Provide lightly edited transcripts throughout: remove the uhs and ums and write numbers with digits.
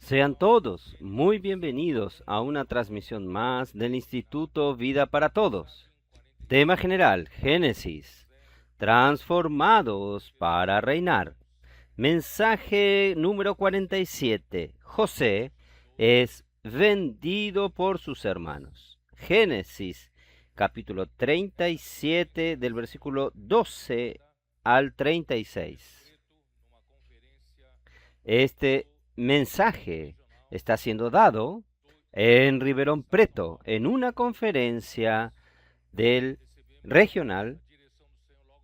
Sean todos muy bienvenidos a una transmisión más del Instituto Vida para Todos. Tema general, Génesis. Transformados para reinar. Mensaje número 47. José es vendido por sus hermanos. Génesis capítulo 37 del versículo 12 al 36. Este mensaje está siendo dado en Ribeirão Preto, en una conferencia del regional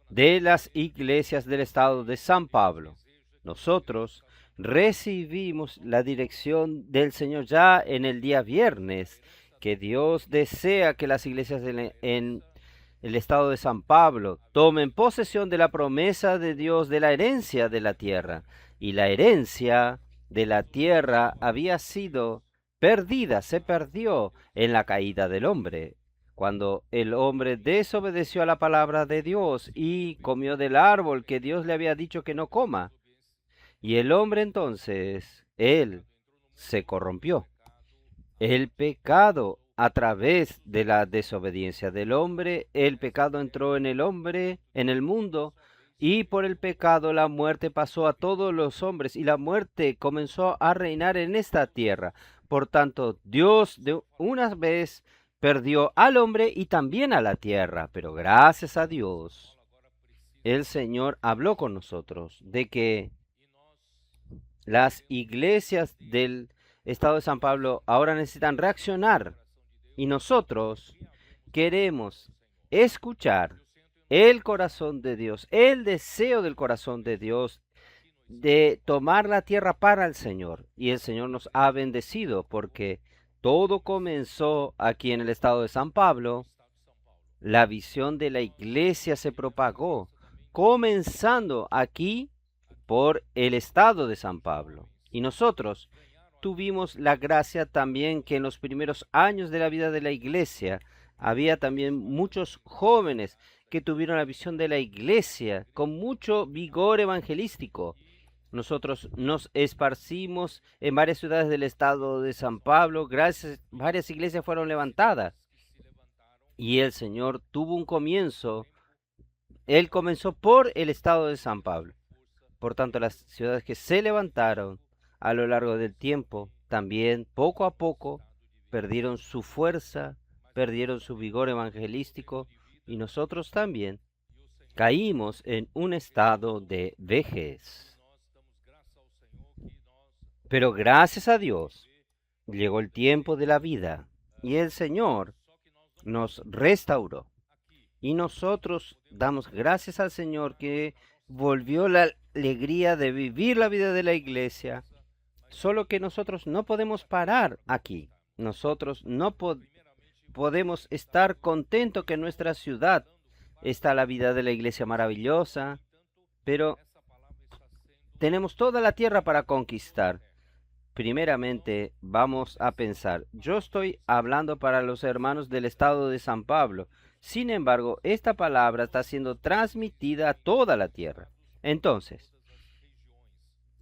de las iglesias del estado de San Pablo. Nosotros recibimos la dirección del Señor ya en el día viernes, que Dios desea que las iglesias en el estado de San Pablo tomen posesión de la promesa de Dios de la herencia de la tierra. Y la herencia de la tierra había sido perdida, se perdió en la caída del hombre. Cuando el hombre desobedeció a la palabra de Dios y comió del árbol que Dios le había dicho que no coma. Y el hombre entonces, él se corrompió. El pecado, a través de la desobediencia del hombre, el pecado entró en el hombre, en el mundo, y por el pecado la muerte pasó a todos los hombres y la muerte comenzó a reinar en esta tierra. Por tanto, Dios de una vez perdió al hombre y también a la tierra, pero gracias a Dios, el Señor habló con nosotros de que las iglesias del estado de San Pablo ahora necesitan reaccionar y nosotros queremos escuchar el corazón de Dios, el deseo del corazón de Dios de tomar la tierra para el Señor. Y el Señor nos ha bendecido porque todo comenzó aquí en el estado de San Pablo. La visión de la iglesia se propagó, comenzando aquí por el estado de San Pablo. Y nosotros tuvimos la gracia también que en los primeros años de la vida de la iglesia había también muchos jóvenes que tuvieron la visión de la iglesia con mucho vigor evangelístico. Nosotros nos esparcimos en varias ciudades del estado de San Pablo, gracias, varias iglesias fueron levantadas y el Señor tuvo un comienzo. Él comenzó por el estado de San Pablo. Por tanto, las ciudades que se levantaron a lo largo del tiempo también poco a poco perdieron su fuerza, perdieron su vigor evangelístico y nosotros también caímos en un estado de vejez. Pero gracias a Dios llegó el tiempo de la vida y el Señor nos restauró. Y nosotros damos gracias al Señor que volvió la alegría de vivir la vida de la iglesia. Solo que nosotros no podemos parar aquí. Nosotros no podemos estar contentos que en nuestra ciudad está la vida de la iglesia maravillosa, pero tenemos toda la tierra para conquistar. Primeramente, vamos a pensar, yo estoy hablando para los hermanos del estado de San Pablo. Sin embargo, esta palabra está siendo transmitida a toda la tierra. Entonces,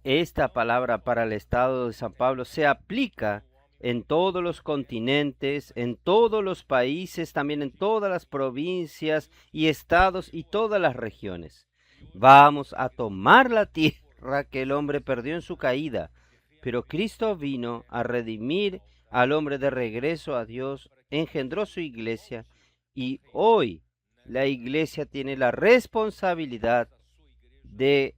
esta palabra para el estado de San Pablo se aplica en todos los continentes, en todos los países, también en todas las provincias y estados y todas las regiones. Vamos a tomar la tierra que el hombre perdió en su caída, pero Cristo vino a redimir al hombre de regreso a Dios, engendró su iglesia y hoy la iglesia tiene la responsabilidad de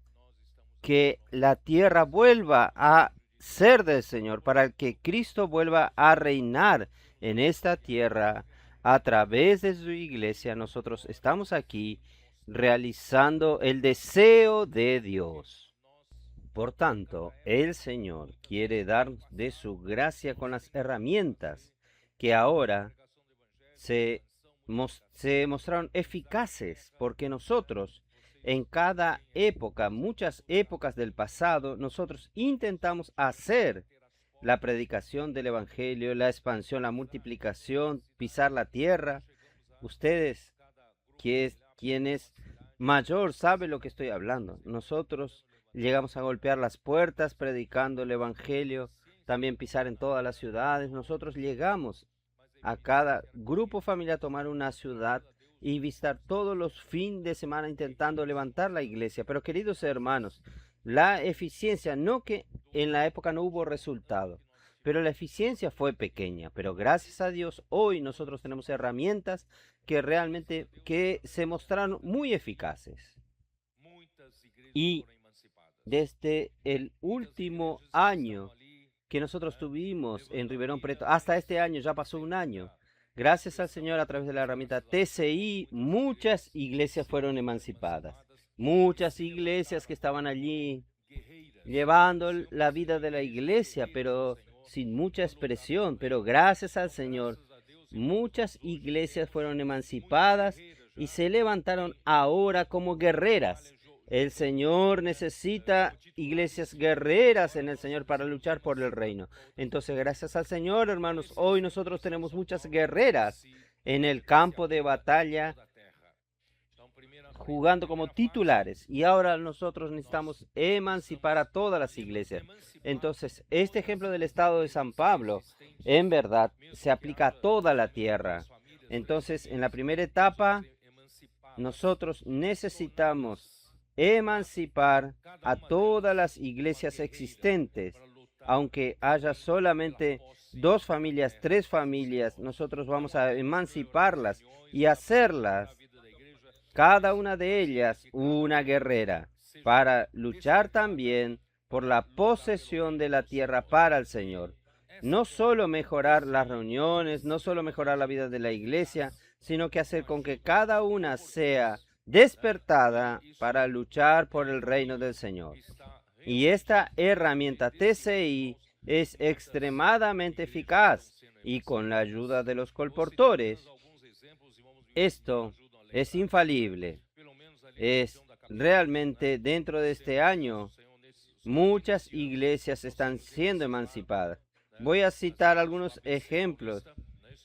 que la tierra vuelva a ser del Señor, para que Cristo vuelva a reinar en esta tierra a través de su iglesia. Nosotros estamos aquí realizando el deseo de Dios. Por tanto, el Señor quiere dar de su gracia con las herramientas que ahora se, se mostraron eficaces, porque nosotros en cada época, muchas épocas del pasado, nosotros intentamos hacer la predicación del Evangelio, la expansión, la multiplicación, pisar la tierra. Ustedes, quien es mayor, sabe lo que estoy hablando. Nosotros llegamos a golpear las puertas predicando el Evangelio, también pisar en todas las ciudades. Nosotros llegamos a cada grupo familiar a tomar una ciudad y visitar todos los fines de semana intentando levantar la iglesia. Pero queridos hermanos, la eficiencia, no que en la época no hubo resultado, pero la eficiencia fue pequeña. Pero gracias a Dios, hoy nosotros tenemos herramientas que realmente que se mostraron muy eficaces. Y desde el último año que nosotros tuvimos en Ribeirão Preto, hasta este año, ya pasó un año, gracias al Señor, a través de la herramienta TCI, muchas iglesias fueron emancipadas. Muchas iglesias que estaban allí llevando la vida de la iglesia, pero sin mucha expresión. Pero gracias al Señor, muchas iglesias fueron emancipadas y se levantaron ahora como guerreras. El Señor necesita iglesias guerreras en el Señor para luchar por el reino. Entonces, gracias al Señor, hermanos, hoy nosotros tenemos muchas guerreras en el campo de batalla jugando como titulares. Y ahora nosotros necesitamos emancipar a todas las iglesias. Entonces, este ejemplo del estado de San Pablo, en verdad, se aplica a toda la tierra. Entonces, en la primera etapa, nosotros necesitamos emancipar a todas las iglesias existentes. Aunque haya solamente 2 familias, 3 familias, nosotros vamos a emanciparlas y hacerlas, cada una de ellas, una guerrera, para luchar también por la posesión de la tierra para el Señor. No solo mejorar las reuniones, no solo mejorar la vida de la iglesia, sino que hacer con que cada una sea despertada para luchar por el reino del Señor. Y esta herramienta TCI es extremadamente eficaz, y con la ayuda de los colportores, esto es infalible. Es realmente dentro de este año, muchas iglesias están siendo emancipadas. Voy a citar algunos ejemplos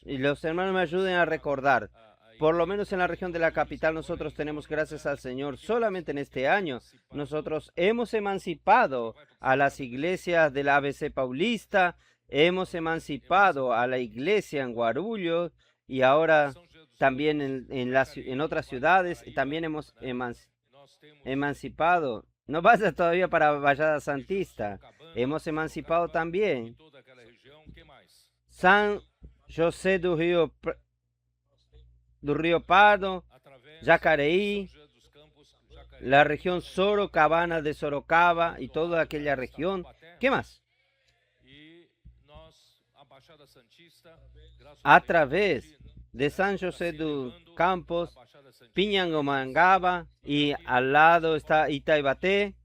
y los hermanos me ayuden a recordar. Por lo menos en la región de la capital nosotros tenemos, gracias al Señor, solamente en este año, nosotros hemos emancipado a las iglesias del ABC Paulista, hemos emancipado a la iglesia en Guarulhos y ahora también en otras ciudades, también hemos emancipado. No vaya todavía para Vallada Santista, hemos emancipado también San José do Rio Pardo, Jacareí, la región Sorocabana de Sorocaba y toda aquella región. ¿Qué más? A través de San José dos Campos, Pinhangomangaba, y al lado está Itaibaté,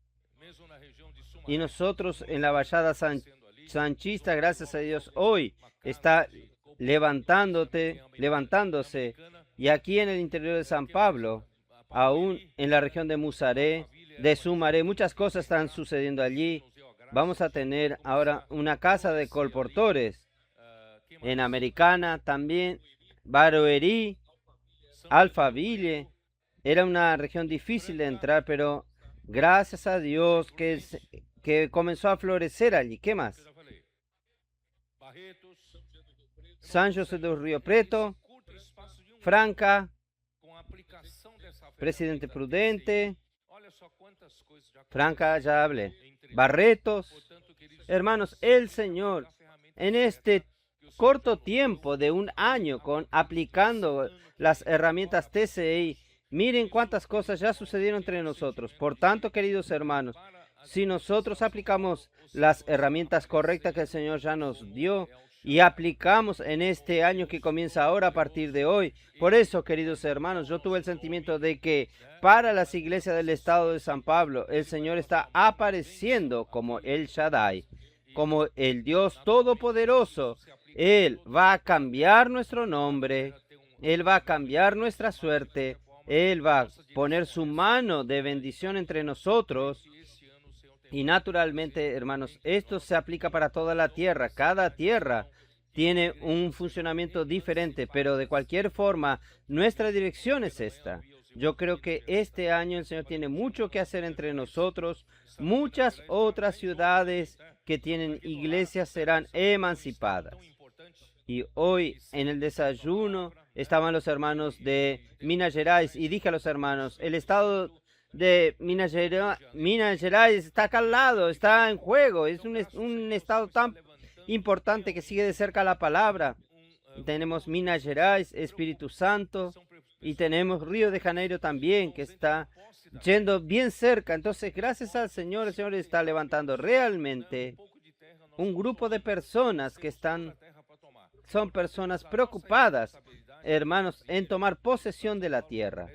y nosotros en la Vallada Sanchista, gracias a Dios, hoy está levantándose, y aquí en el interior de San Pablo, aún en la región de Musaré, de Sumaré, muchas cosas están sucediendo allí. Vamos a tener ahora una casa de colportores en Americana, también Barueri, Alphaville. Era una región difícil de entrar, pero gracias a Dios que comenzó a florecer allí. ¿Qué más? San José do Rio Preto, Franca, Presidente Prudente, Franca, ya hablé, Barretos. Hermanos, el Señor en este corto tiempo de un año aplicando las herramientas TCI, miren cuántas cosas ya sucedieron entre nosotros. Por tanto, queridos hermanos, si nosotros aplicamos las herramientas correctas que el Señor ya nos dio y aplicamos en este año que comienza ahora a partir de hoy, por eso, queridos hermanos, yo tuve el sentimiento de que para las iglesias del estado de San Pablo, el Señor está apareciendo como el Shaddai, como el Dios Todopoderoso. Él va a cambiar nuestro nombre, Él va a cambiar nuestra suerte, Él va a poner su mano de bendición entre nosotros. Y naturalmente, hermanos, esto se aplica para toda la tierra. Cada tierra tiene un funcionamiento diferente, pero de cualquier forma, nuestra dirección es esta. Yo creo que este año el Señor tiene mucho que hacer entre nosotros. Muchas otras ciudades que tienen iglesias serán emancipadas. Y hoy en el desayuno estaban los hermanos de Minas Gerais y dije a los hermanos, el estado de Minas Gerais está acá al lado, está en juego, es un estado tan importante que sigue de cerca la palabra. Tenemos Minas Gerais, Espíritu Santo, y tenemos Río de Janeiro también, que está yendo bien cerca. Entonces, gracias al Señor, el Señor está levantando realmente un grupo de personas que son personas preocupadas, hermanos, en tomar posesión de la tierra.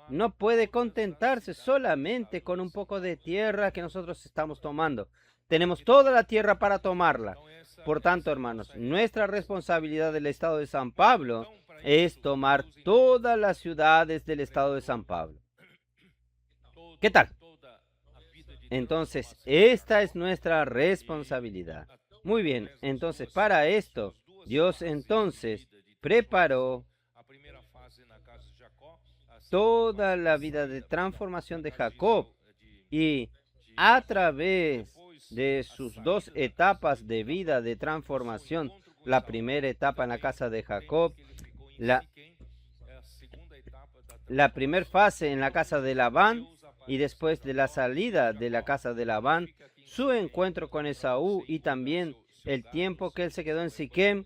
No puede contentarse solamente con un poco de tierra que nosotros estamos tomando. Tenemos toda la tierra para tomarla. Por tanto, hermanos, nuestra responsabilidad del estado de San Pablo es tomar todas las ciudades del estado de San Pablo. ¿Qué tal? Entonces, esta es nuestra responsabilidad. Muy bien, entonces para esto, Dios entonces preparó toda la vida de transformación de Jacob y a través de sus dos etapas de vida de transformación, la primera etapa en la casa de Jacob, la primera fase en la casa de Labán y después de la salida de la casa de Labán, su encuentro con Esaú y también el tiempo que él se quedó en Siquem,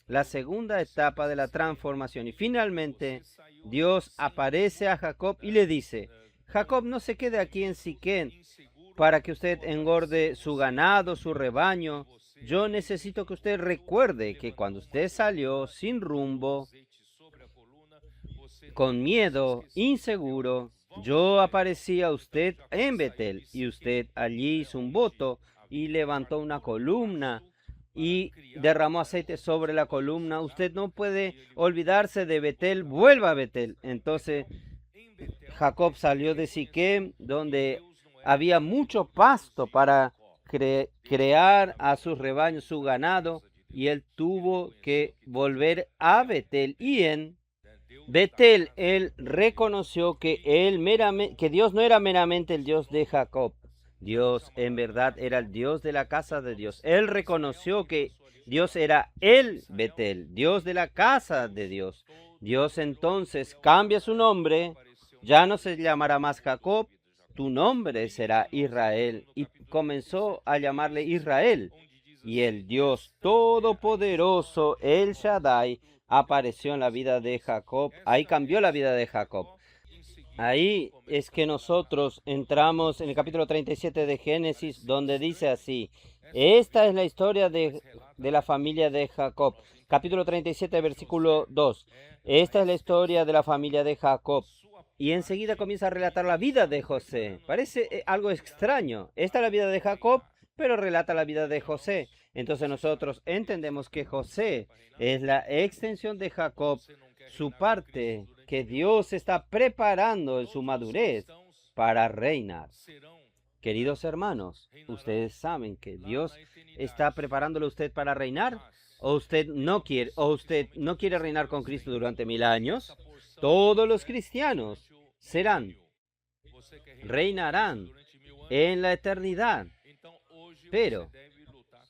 la segunda etapa de la transformación. Y finalmente Dios aparece a Jacob y le dice, Jacob, no se quede aquí en Siquem para que usted engorde su ganado, su rebaño. Yo necesito que usted recuerde que cuando usted salió sin rumbo, con miedo, inseguro, yo aparecí a usted en Betel y usted allí hizo un voto y levantó una columna y derramó aceite sobre la columna. Usted no puede olvidarse de Betel, vuelva a Betel. Entonces Jacob salió de Siquem, donde había mucho pasto para crear a sus rebaños, su ganado, y él tuvo que volver a Betel. Y en Betel, él reconoció que Dios no era meramente el Dios de Jacob. Dios en verdad era el Dios de la casa de Dios. Él reconoció que Dios era el Betel, Dios de la casa de Dios. Dios entonces cambia su nombre, ya no se llamará más Jacob, tu nombre será Israel. Y comenzó a llamarle Israel. Y el Dios todopoderoso, el Shaddai, apareció en la vida de Jacob. Ahí cambió la vida de Jacob. Ahí es que nosotros entramos en el capítulo 37 de Génesis, donde dice así, esta es la historia de la familia de Jacob. Capítulo 37, versículo 2. Esta es la historia de la familia de Jacob. Y enseguida comienza a relatar la vida de José. Parece algo extraño. Esta es la vida de Jacob, pero relata la vida de José. Entonces nosotros entendemos que José es la extensión de Jacob, su parte que Dios está preparando en su madurez para reinar. Queridos hermanos, ustedes saben que Dios está preparándolo a usted para reinar, o usted no quiere reinar con Cristo durante 1000 años. Todos los cristianos reinarán en la eternidad, pero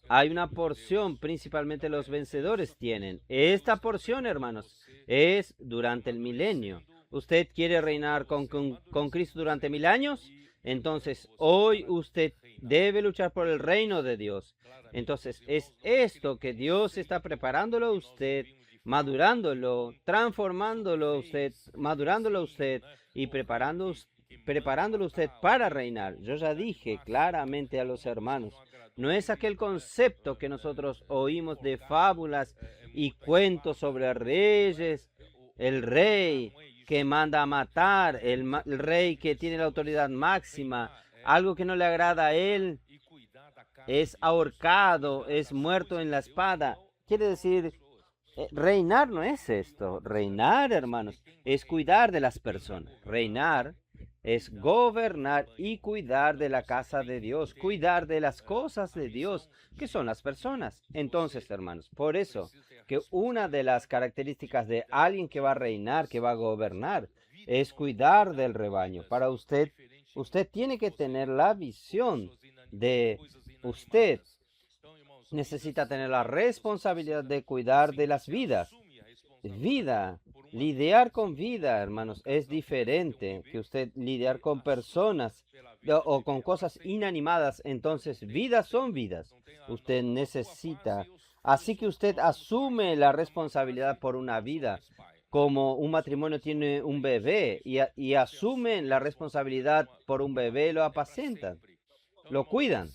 hay una porción, principalmente los vencedores tienen. Esta porción, hermanos, es durante el milenio. ¿Usted quiere reinar con Cristo durante 1000 años? Entonces, hoy usted debe luchar por el reino de Dios. Entonces, es esto que Dios está preparándolo a usted, madurándolo, transformándolo a usted, madurándolo a usted y preparándolo a usted para reinar. Yo ya dije claramente a los hermanos, no es aquel concepto que nosotros oímos de fábulas y cuentos sobre reyes, el rey que manda a matar, el rey que tiene la autoridad máxima, algo que no le agrada a él, es ahorcado, es muerto en la espada. Quiere decir, reinar no es esto. Reinar, hermanos, es cuidar de las personas. Reinar es gobernar y cuidar de la casa de Dios, cuidar de las cosas de Dios, que son las personas. Entonces, hermanos, por eso que una de las características de alguien que va a reinar, que va a gobernar, es cuidar del rebaño. Para usted, usted tiene que tener la visión de usted necesita tener la responsabilidad de cuidar de las vidas. Vida, lidiar con vida, hermanos, es diferente que usted lidiar con personas o con cosas inanimadas. Entonces, vidas son vidas. Usted necesita. Así que usted asume la responsabilidad por una vida, como un matrimonio tiene un bebé y asume la responsabilidad por un bebé, lo apacentan, lo cuidan.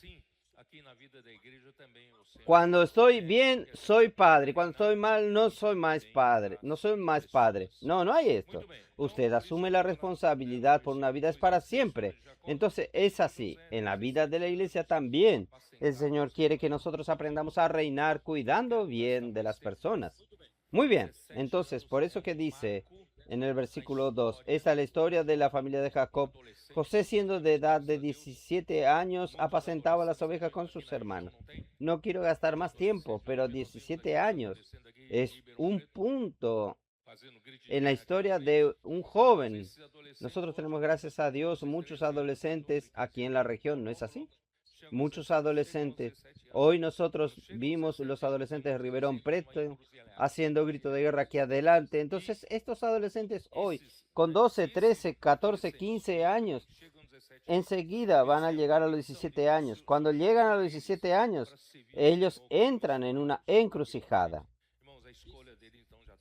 Cuando estoy bien, soy padre. Cuando estoy mal, no soy más padre. No soy más padre. No, no hay esto. Usted asume la responsabilidad por una vida, es para siempre. Entonces es así. En la vida de la iglesia también. El Señor quiere que nosotros aprendamos a reinar cuidando bien de las personas. Muy bien. Entonces, por eso que dice en el versículo 2, esta es la historia de la familia de Jacob. José, siendo de edad de 17 años, apacentaba las ovejas con sus hermanos. No quiero gastar más tiempo, pero 17 años es un punto en la historia de un joven. Nosotros tenemos, gracias a Dios, muchos adolescentes aquí en la región, ¿no es así? Muchos adolescentes. Hoy nosotros vimos los adolescentes de Riverón Preto haciendo grito de guerra aquí adelante. Entonces, estos adolescentes hoy, con 12, 13, 14, 15 años, enseguida van a llegar a los 17 años. Cuando llegan a los 17 años, ellos entran en una encrucijada.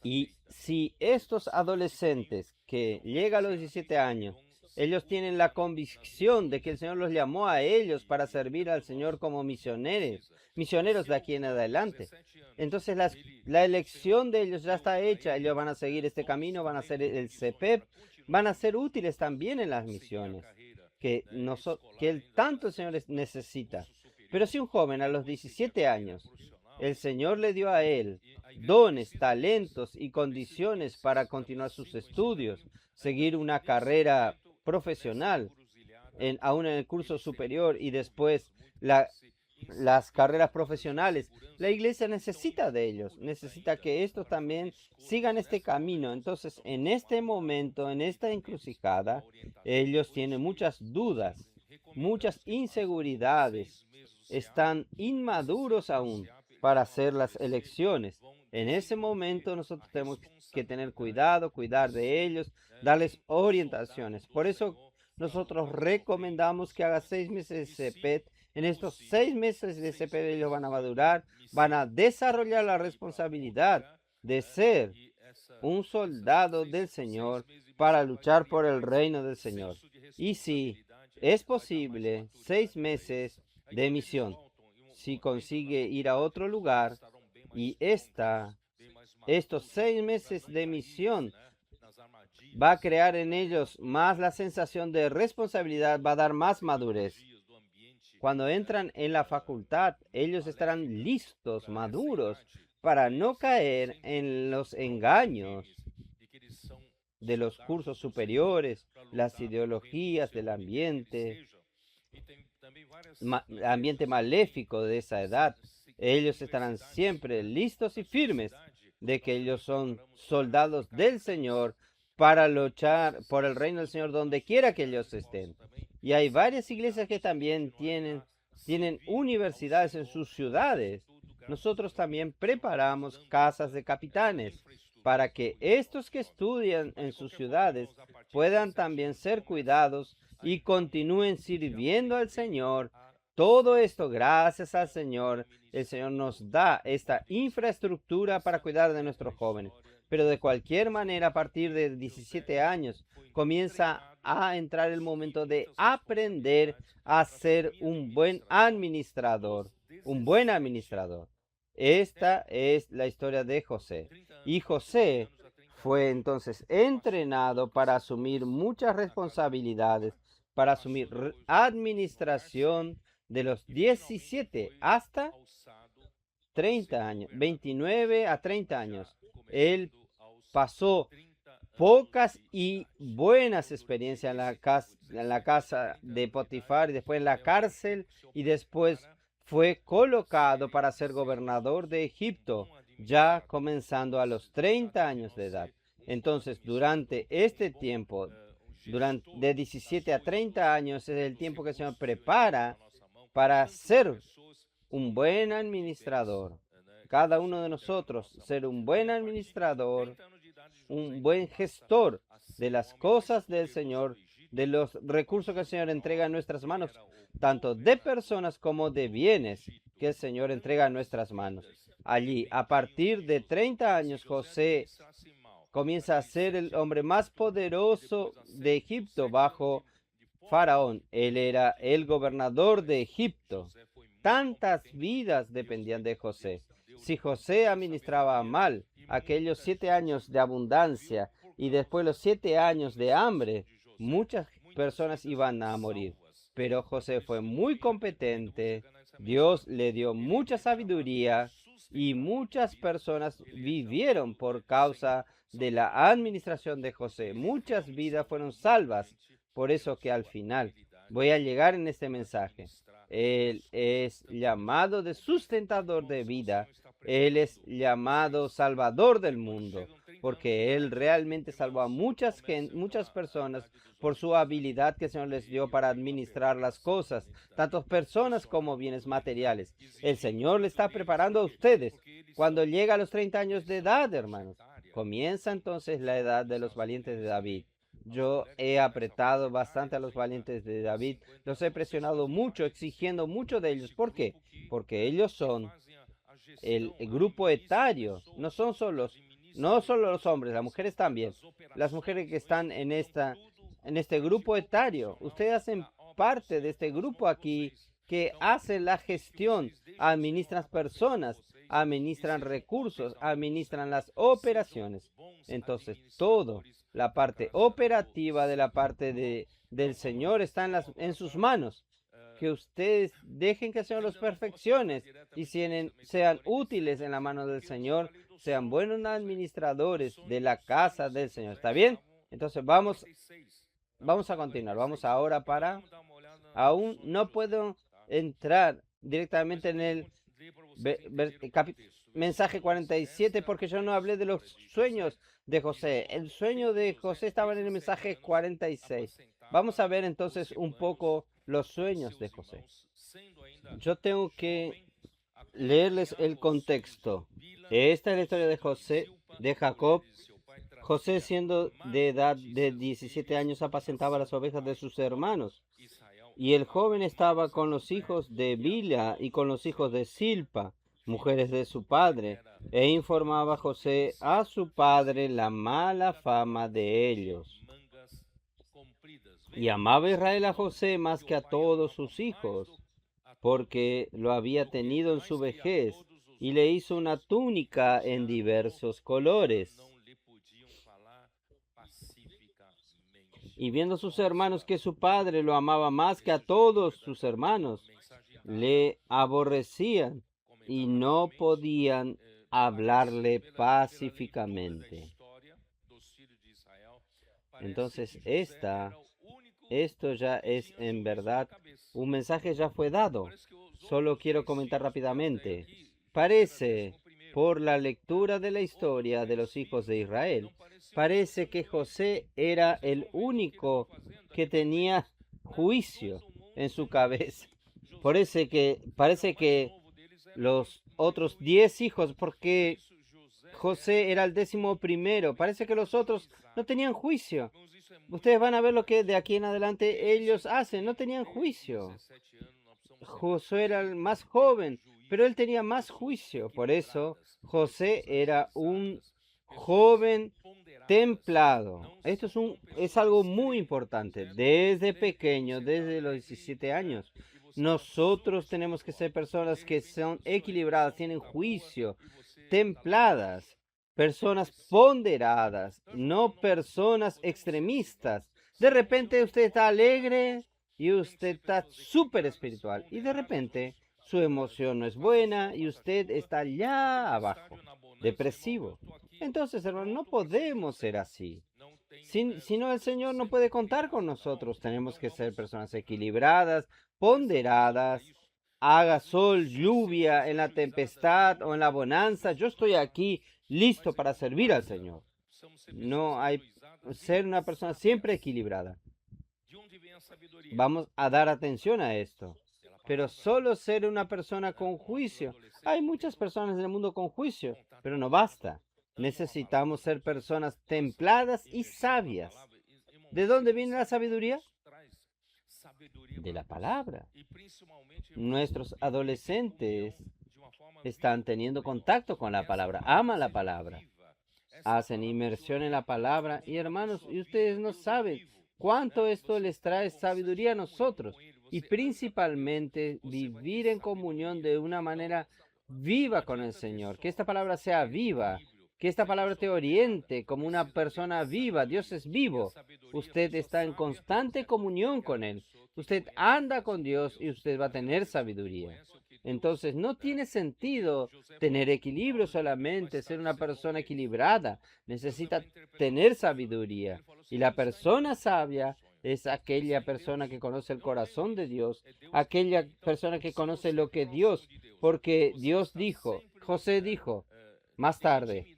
Y si estos adolescentes que llegan a los 17 años, ellos tienen la convicción de que el Señor los llamó a ellos para servir al Señor como misioneros de aquí en adelante. Entonces la elección de ellos ya está hecha. Ellos van a seguir este camino, van a hacer el CPEP, van a ser útiles también en las misiones que tanto el Señor necesita. Pero si un joven a los 17 años, el Señor le dio a él dones, talentos y condiciones para continuar sus estudios, seguir una carrera profesional, aún en el curso superior y después las carreras profesionales. La iglesia necesita de ellos, necesita que estos también sigan este camino. Entonces, en este momento, en esta encrucijada, ellos tienen muchas dudas, muchas inseguridades, están inmaduros aún para hacer las elecciones. En ese momento nosotros tenemos que tener cuidado, cuidar de ellos, darles orientaciones. Por eso nosotros recomendamos que haga 6 meses de CPET. En estos 6 meses de CPET ellos van a madurar, van a desarrollar la responsabilidad de ser un soldado del Señor para luchar por el reino del Señor. Y si es posible, 6 meses de misión. Si consigue ir a otro lugar y estos 6 meses de misión va a crear en ellos más la sensación de responsabilidad, va a dar más madurez. Cuando entran en la facultad, ellos estarán listos, maduros, para no caer en los engaños de los cursos superiores, las ideologías del ambiente maléfico de esa edad. Ellos estarán siempre listos y firmes de que ellos son soldados del Señor para luchar por el reino del Señor donde quiera que ellos estén. Y hay varias iglesias que también tienen universidades en sus ciudades. Nosotros también preparamos casas de capitanes para que estos que estudian en sus ciudades puedan también ser cuidados y continúen sirviendo al Señor. Todo esto, gracias al Señor, el Señor nos da esta infraestructura para cuidar de nuestros jóvenes. Pero de cualquier manera, a partir de 17 años, comienza a entrar el momento de aprender a ser un buen administrador. Un buen administrador. Esta es la historia de José. Y José fue entonces entrenado para asumir muchas responsabilidades, para asumir administración de los 17 hasta 30 años, 29 a 30 años. Él pasó pocas y buenas experiencias en la casa de Potifar, y después en la cárcel, y después fue colocado para ser gobernador de Egipto, ya comenzando a los 30 años de edad. Entonces, durante este tiempo, de 17 a 30 años, es el tiempo que el Señor prepara para ser un buen administrador. Cada uno de nosotros ser un buen administrador, un buen gestor de las cosas del Señor, de los recursos que el Señor entrega en nuestras manos, tanto de personas como de bienes que el Señor entrega en nuestras manos. Allí, a partir de 30 años, José comienza a ser el hombre más poderoso de Egipto bajo Faraón. Él era el gobernador de Egipto. Tantas vidas dependían de José. Si José administraba mal aquellos 7 años de abundancia y después los 7 años de hambre, muchas personas iban a morir. Pero José fue muy competente. Dios le dio mucha sabiduría y muchas personas vivieron por causa de la administración de José. Muchas vidas fueron salvas. Por eso que al final voy a llegar en este mensaje. Él es llamado de sustentador de vida. Él es llamado salvador del mundo, porque Él realmente salvó a muchas personas por su habilidad que el Señor les dio para administrar las cosas, tanto personas como bienes materiales. El Señor le está preparando a ustedes cuando llega a los 30 años de edad, hermanos. Comienza entonces la edad de los valientes de David. Yo he apretado bastante a los valientes de David, los he presionado mucho, exigiendo mucho de ellos. ¿Por qué? Porque ellos son el grupo etario, no solo los hombres, las mujeres también. Las mujeres que están en este grupo etario, ustedes hacen parte de este grupo aquí que hace la gestión, administran personas, administran recursos, administran las operaciones. Entonces, todo la parte operativa de la parte del Señor está en sus manos. Que ustedes dejen que el Señor los perfeccione y sean útiles en la mano del Señor, sean buenos administradores de la casa del Señor. ¿Está bien? Entonces vamos a continuar. Vamos ahora aún no puedo entrar directamente en el mensaje 47 porque yo no hablé de los sueños de José. El sueño de José estaba en el mensaje 46. Vamos a ver entonces un poco los sueños de José. Yo tengo que leerles el contexto. Esta es la historia de José, de Jacob. José, siendo de edad de 17 años, apacentaba las ovejas de sus hermanos. Y el joven estaba con los hijos de Bilha y con los hijos de Silpa, mujeres de su padre, e informaba José a su padre la mala fama de ellos. Y amaba Israel a José más que a todos sus hijos, porque lo había tenido en su vejez, y le hizo una túnica en diversos colores. Y viendo sus hermanos que su padre lo amaba más que a todos sus hermanos, le aborrecían y no podían hablarle pacíficamente. Entonces, esto ya es en verdad, un mensaje ya fue dado. Solo quiero comentar rápidamente. Parece, por la lectura de la historia de los hijos de Israel, parece que José era el único que tenía juicio en su cabeza. Parece que los otros 10 hijos, porque José era el 11º, parece que los otros no tenían juicio. Ustedes van a ver lo que de aquí en adelante ellos hacen. No tenían juicio. Josué era el más joven, pero él tenía más juicio. Por eso José era un joven templado. Esto es algo muy importante. Desde pequeño, desde los 17 años, nosotros tenemos que ser personas que son equilibradas, tienen juicio, templadas, personas ponderadas, no personas extremistas. De repente usted está alegre y usted está súper espiritual, y de repente su emoción no es buena y usted está allá abajo, depresivo. Entonces, hermano, no podemos ser así. Si no, el Señor no puede contar con nosotros. Tenemos que ser personas equilibradas, ponderadas. Haga sol, lluvia, en la tempestad o en la bonanza. Yo estoy aquí listo para servir al Señor. No hay ser una persona siempre equilibrada. Vamos a dar atención a esto. Pero solo ser una persona con juicio. Hay muchas personas en el mundo con juicio, pero no basta. Necesitamos ser personas templadas y sabias. ¿De dónde viene la sabiduría? De la palabra. Nuestros adolescentes están teniendo contacto con la palabra, aman la palabra, hacen inmersión en la palabra y hermanos, y ustedes no saben cuánto esto les trae sabiduría a nosotros y principalmente vivir en comunión de una manera viva con el Señor, que esta palabra sea viva, que esta palabra te oriente como una persona viva. Dios es vivo. Usted está en constante comunión con Él. Usted anda con Dios y usted va a tener sabiduría. Entonces, no tiene sentido tener equilibrio solamente, ser una persona equilibrada. Necesita tener sabiduría. Y la persona sabia es aquella persona que conoce el corazón de Dios, aquella persona que conoce lo que Dios, porque Dios dijo, José dijo, más tarde,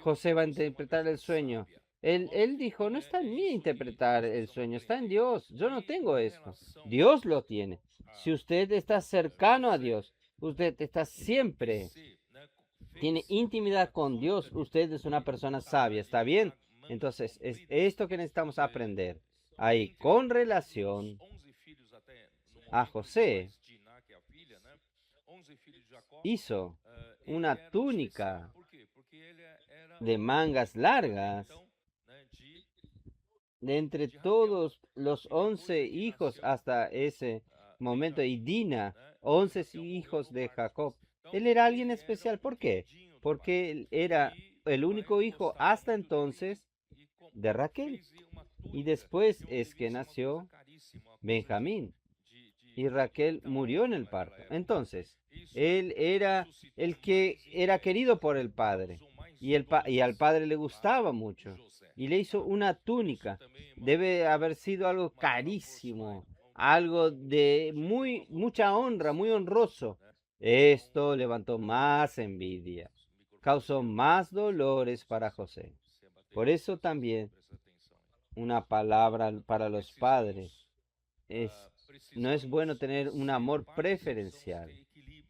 José va a interpretar el sueño. Él dijo, no está en mí interpretar el sueño, está en Dios. Yo no tengo esto. Dios lo tiene. Si usted está cercano a Dios, usted está siempre, tiene intimidad con Dios, usted es una persona sabia, ¿está bien? Entonces, es esto que necesitamos aprender. Ahí, con relación a José, hizo una túnica de mangas largas de entre todos los 11 hijos hasta ese momento, y Dina, 11 hijos de Jacob. Él era alguien especial. ¿Por qué? Porque él era el único hijo hasta entonces de Raquel. Y después es que nació Benjamín. Y Raquel murió en el parto. Entonces, él era el que era querido por el padre. Y al padre le gustaba mucho. Y le hizo una túnica. Debe haber sido algo carísimo. Algo de mucha honra, muy honroso. Esto levantó más envidia. Causó más dolores para José. Por eso también una palabra para los padres es no es bueno tener un amor preferencial,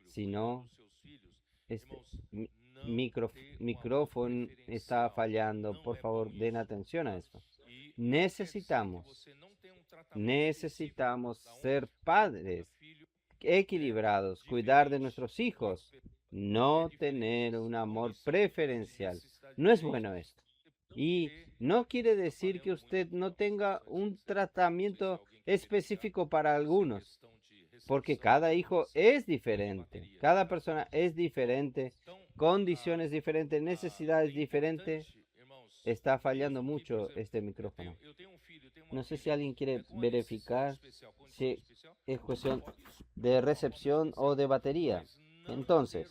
sino este micrófono está fallando. Por favor, den atención a esto. Necesitamos ser padres equilibrados, cuidar de nuestros hijos, no tener un amor preferencial. No es bueno esto. Y no quiere decir que usted no tenga un tratamiento específico para algunos, porque cada hijo es diferente, cada persona es diferente, condiciones diferentes, necesidades diferentes. Está fallando mucho este micrófono. No sé si alguien quiere verificar si es cuestión de recepción o de batería. Entonces,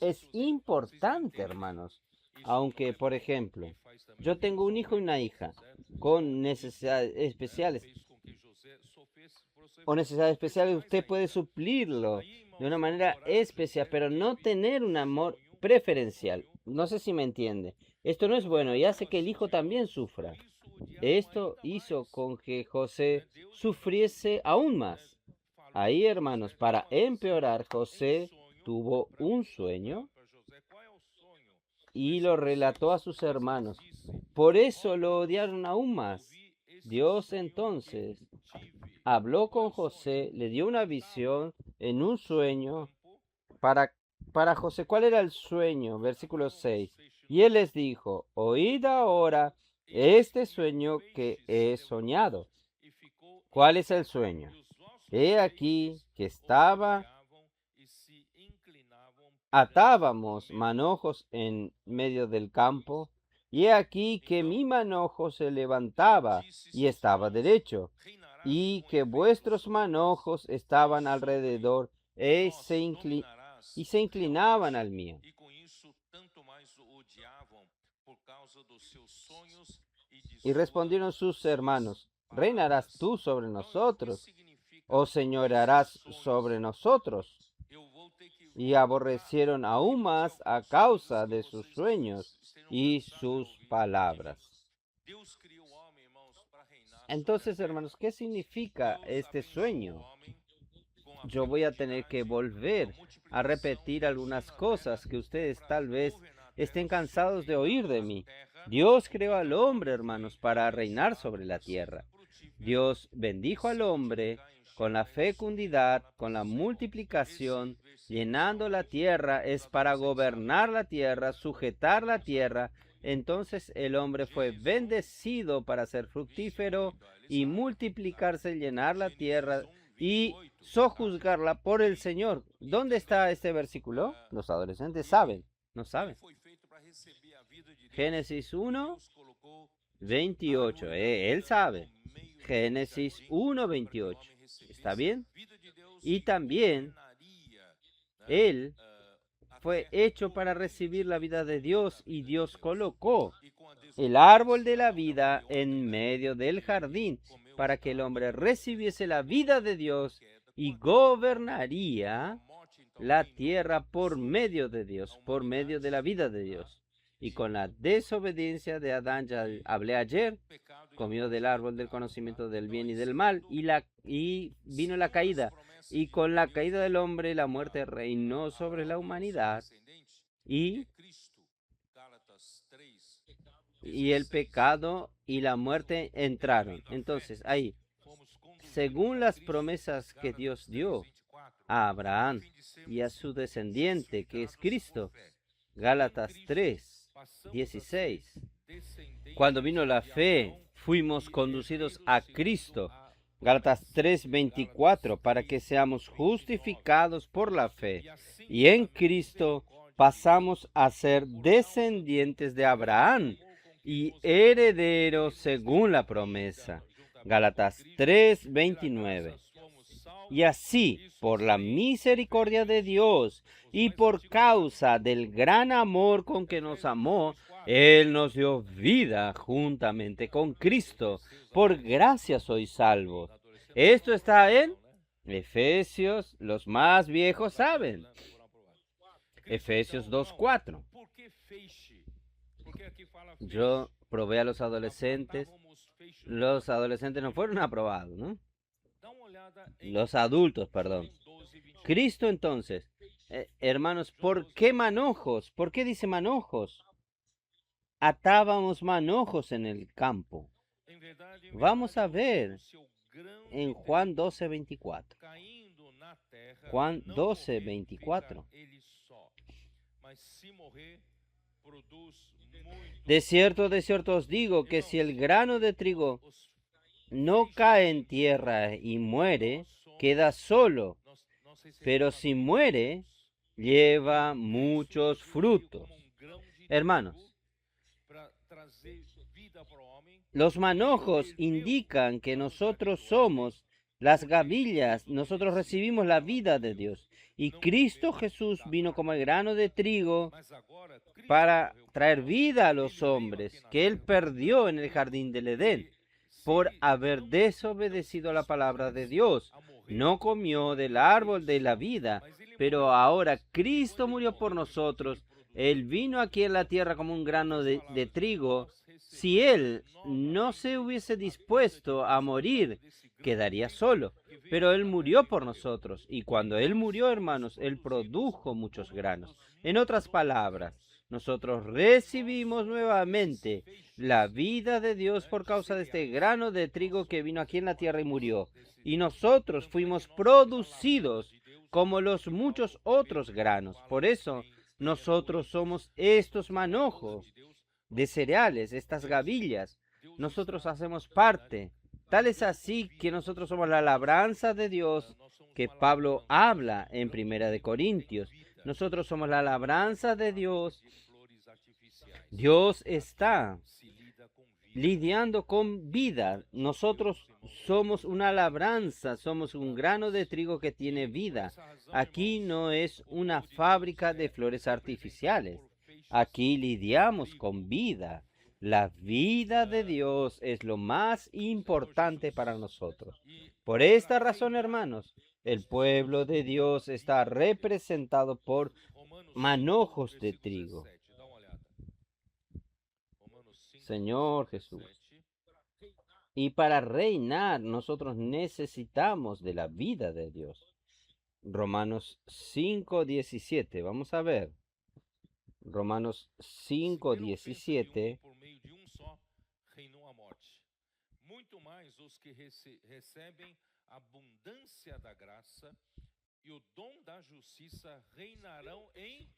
es importante, hermanos, aunque, por ejemplo, yo tengo un hijo y una hija con necesidades especiales usted puede suplirlo de una manera especial, pero no tener un amor preferencial. No sé si me entiende. Esto no es bueno y hace que el hijo también sufra. Esto hizo con que José sufriese aún más. Ahí, hermanos, para empeorar, José tuvo un sueño y lo relató a sus hermanos. Por eso lo odiaron aún más. Dios entonces habló con José, le dio una visión en un sueño para José. ¿Cuál era el sueño? Versículo 6. Y él les dijo, oíd ahora este sueño que he soñado. ¿Cuál es el sueño? He aquí que atábamos manojos en medio del campo, y he aquí que mi manojo se levantaba y estaba derecho, y que vuestros manojos estaban alrededor y se inclinaban al mío. Y respondieron sus hermanos, ¿reinarás tú sobre nosotros, o señorearás sobre nosotros? Y aborrecieron aún más a causa de sus sueños, y sus palabras. Entonces, hermanos, ¿qué significa este sueño? Yo voy a tener que volver a repetir algunas cosas que ustedes tal vez estén cansados de oír de mí. Dios creó al hombre, hermanos, para reinar sobre la tierra. Dios bendijo al hombre con la fecundidad, con la multiplicación, llenando la tierra, es para gobernar la tierra, sujetar la tierra. Entonces el hombre fue bendecido para ser fructífero y multiplicarse, llenar la tierra y sojuzgarla por el Señor. ¿Dónde está este versículo? Los adolescentes saben, no saben. Génesis 1, 28. Él sabe. Génesis 1, 28. ¿Está bien? Y también él fue hecho para recibir la vida de Dios y Dios colocó el árbol de la vida en medio del jardín para que el hombre recibiese la vida de Dios y gobernaría la tierra por medio de Dios, por medio de la vida de Dios. Y con la desobediencia de Adán, ya hablé ayer, comió del árbol del conocimiento del bien y del mal, y vino la caída. Y con la caída del hombre, la muerte reinó sobre la humanidad. Y el pecado y la muerte entraron. Entonces, ahí, según las promesas que Dios dio a Abraham y a su descendiente, que es Cristo, Gálatas 3, 16. Cuando vino la fe, fuimos conducidos a Cristo. Gálatas 3, 24, para que seamos justificados por la fe. Y en Cristo pasamos a ser descendientes de Abraham y herederos según la promesa. Gálatas 3, 29. Y así, por la misericordia de Dios y por causa del gran amor con que nos amó, Él nos dio vida juntamente con Cristo. Por gracia sois salvos. Esto está en Efesios, los más viejos saben. Efesios 2:4. Yo probé a los adolescentes. Los adolescentes no fueron aprobados, ¿no? Los adultos, perdón. Cristo entonces, hermanos, ¿por qué manojos? ¿Por qué dice manojos? Atábamos manojos en el campo. Vamos a ver en Juan 12:24. Juan 12:24. De cierto os digo que si el grano de trigo no cae en tierra y muere, queda solo, pero si muere, lleva muchos frutos. Hermanos, los manojos indican que nosotros somos las gavillas, nosotros recibimos la vida de Dios. Y Cristo Jesús vino como el grano de trigo para traer vida a los hombres que Él perdió en el jardín del Edén por haber desobedecido a la palabra de Dios. No comió del árbol de la vida, pero ahora Cristo murió por nosotros. Él vino aquí en la tierra como un grano de trigo. Si Él no se hubiese dispuesto a morir, quedaría solo. Pero Él murió por nosotros. Y cuando Él murió, hermanos, Él produjo muchos granos. En otras palabras, nosotros recibimos nuevamente la vida de Dios por causa de este grano de trigo que vino aquí en la tierra y murió. Y nosotros fuimos producidos como los muchos otros granos. Por eso nosotros somos estos manojos de cereales, estas gavillas. Nosotros hacemos parte. Tal es así que nosotros somos la labranza de Dios que Pablo habla en Primera de Corintios. Nosotros somos la labranza de Dios. Dios está lidiando con vida. Nosotros somos una labranza, somos un grano de trigo que tiene vida. Aquí no es una fábrica de flores artificiales. Aquí lidiamos con vida. La vida de Dios es lo más importante para nosotros. Por esta razón, hermanos, el pueblo de Dios está representado por manojos de trigo. Señor Jesús. Y para reinar nosotros necesitamos de la vida de Dios. Romanos 5:17. Vamos a ver. Romanos 5:17. Muito mais os que recebem a abundância da graça e o dom da justiça reinarão em.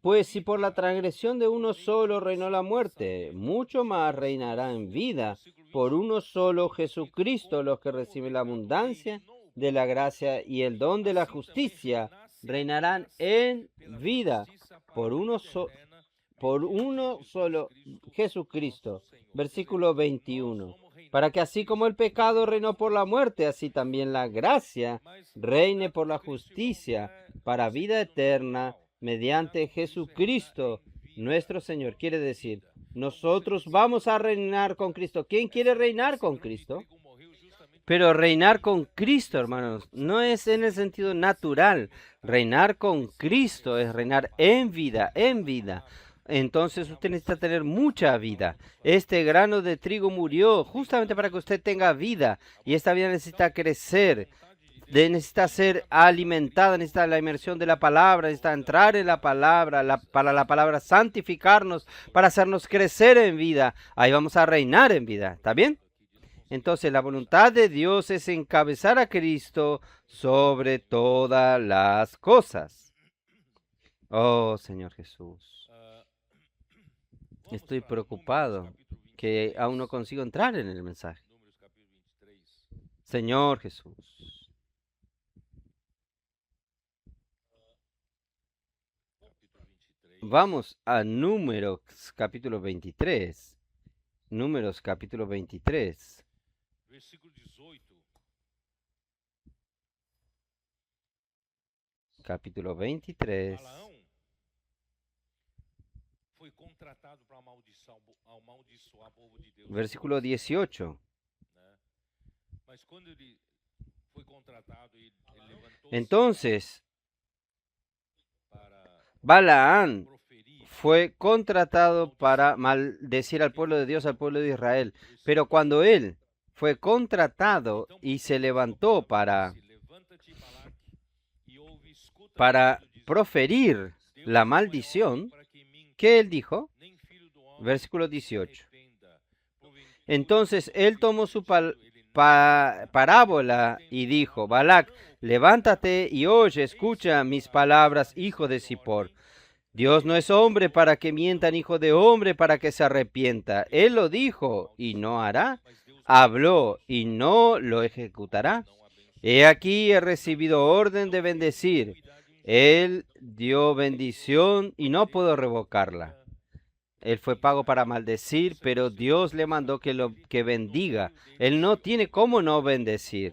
Pues si por la transgresión de uno solo reinó la muerte, mucho más reinará en vida por uno solo Jesucristo los que reciben la abundancia de la gracia y el don de la justicia reinarán en vida por uno solo Jesucristo. Versículo 21. Para que así como el pecado reinó por la muerte, así también la gracia reine por la justicia para vida eterna mediante Jesucristo nuestro Señor. Quiere decir, nosotros vamos a reinar con Cristo. ¿Quién quiere reinar con Cristo? Pero reinar con Cristo, hermanos, no es en el sentido natural. Reinar con Cristo es reinar en vida, en vida. Entonces usted necesita tener mucha vida. Este grano de trigo murió justamente para que usted tenga vida. Y esta vida necesita crecer. Necesita ser alimentada, necesita la inmersión de la palabra, necesita entrar en la palabra, para la palabra santificarnos, para hacernos crecer en vida. Ahí vamos a reinar en vida. ¿Está bien? Entonces la voluntad de Dios es encabezar a Cristo sobre todas las cosas. Oh, Señor Jesús. Estoy preocupado que aún no consigo entrar en el mensaje. Señor Jesús. Vamos a Números capítulo 23. Números capítulo 23. Capítulo 23. Versículo 18. Entonces, Balaán fue contratado para maldecir al pueblo de Dios, al pueblo de Israel. Pero cuando él fue contratado y se levantó para proferir la maldición, ¿qué él dijo? Versículo 18. Entonces él tomó su parábola y dijo: Balac, levántate y oye, escucha mis palabras, hijo de Zippor. Dios no es hombre para que mienta, ni hijo de hombre para que se arrepienta. Él lo dijo y no hará. Habló y no lo ejecutará. He aquí he recibido orden de bendecir. Él dio bendición y no puedo revocarla. Él fue pago para maldecir, pero Dios le mandó que bendiga. Él no tiene cómo no bendecir.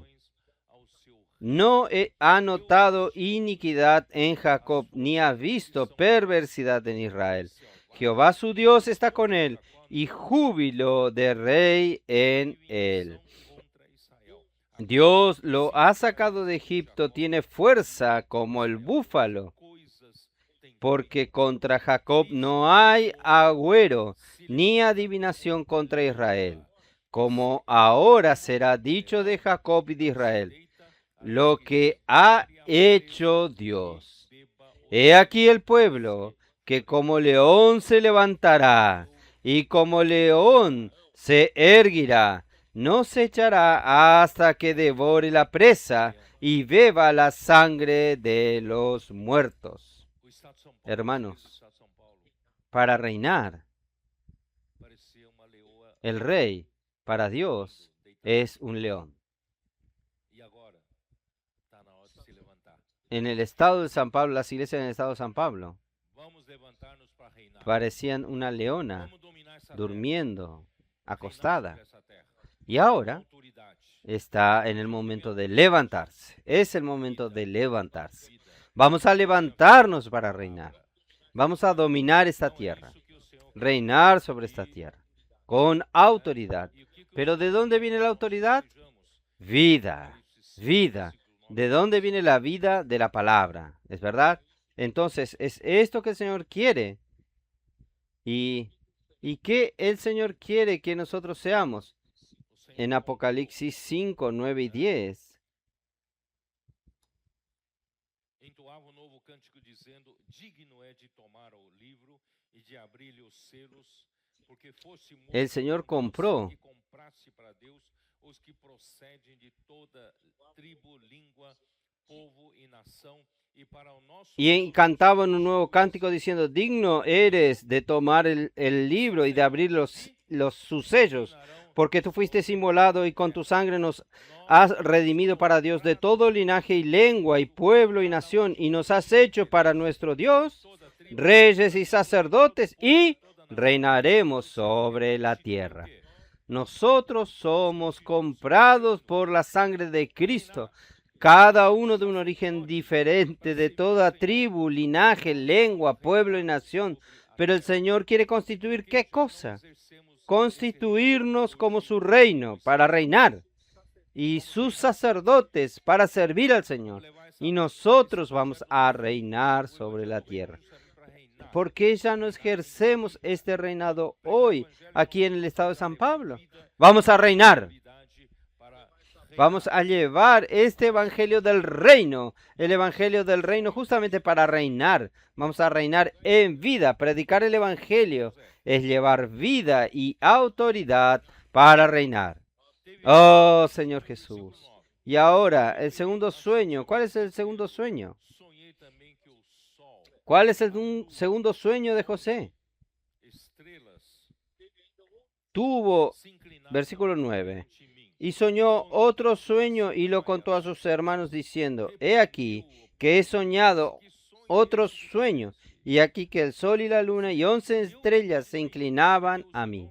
No ha notado iniquidad en Jacob, ni ha visto perversidad en Israel. Jehová su Dios está con él, y júbilo de rey en él. Dios lo ha sacado de Egipto, tiene fuerza como el búfalo, porque contra Jacob no hay agüero, ni adivinación contra Israel, como ahora será dicho de Jacob y de Israel, lo que ha hecho Dios. He aquí el pueblo que como león se levantará, y como león se erguirá, no se echará hasta que devore la presa y beba la sangre de los muertos. Hermanos, para reinar, el rey para Dios es un león. En el estado de San Pablo, las iglesias en el estado de San Pablo parecían una leona durmiendo, acostada. Y ahora está en el momento de levantarse. Es el momento de levantarse. Vamos a levantarnos para reinar. Vamos a dominar esta tierra. Reinar sobre esta tierra. Con autoridad. ¿Pero de dónde viene la autoridad? Vida. Vida. ¿De dónde viene la vida? De la palabra. ¿Es verdad? Entonces, es esto que el Señor quiere. Y ¿Y qué el Señor quiere que nosotros seamos? O Senhor En Apocalipsis 5, 9 y 10. entoava um novo cântico dizendo: digno é de tomar o livro e de abrir-lhe os selos, porque fosse El muito Señor por você compró que compraste para Deus os que procedem de toda tribo, língua, povo e nação, e para o nosso Deus cantaban un nuevo cántico diciendo, digno eres de tomar el libro y de abrir sus sellos, porque tú fuiste inmolado y con tu sangre nos has redimido para Dios de todo linaje y lengua y pueblo y nación, y nos has hecho para nuestro Dios reyes y sacerdotes, y reinaremos sobre la tierra. Nosotros somos comprados por la sangre de Cristo, cada uno de un origen diferente, de toda tribu, linaje, lengua, pueblo y nación. Pero el Señor quiere constituir ¿qué cosa? Constituirnos como su reino para reinar y sus sacerdotes para servir al Señor. Y nosotros vamos a reinar sobre la tierra. ¿Por qué ya no ejercemos este reinado hoy aquí en el estado de San Pablo? Vamos a reinar. Vamos a llevar este evangelio del reino, el evangelio del reino justamente para reinar. Vamos a reinar en vida. Predicar el evangelio es llevar vida y autoridad para reinar. Oh, Señor Jesús. Y ahora, el segundo sueño. ¿Cuál es el segundo sueño? ¿Cuál es el segundo sueño de José? Tuvo, versículo 9. Y soñó otro sueño y lo contó a sus hermanos diciendo, he aquí que he soñado otro sueño, y aquí que el sol y la luna y 11 estrellas se inclinaban a mí.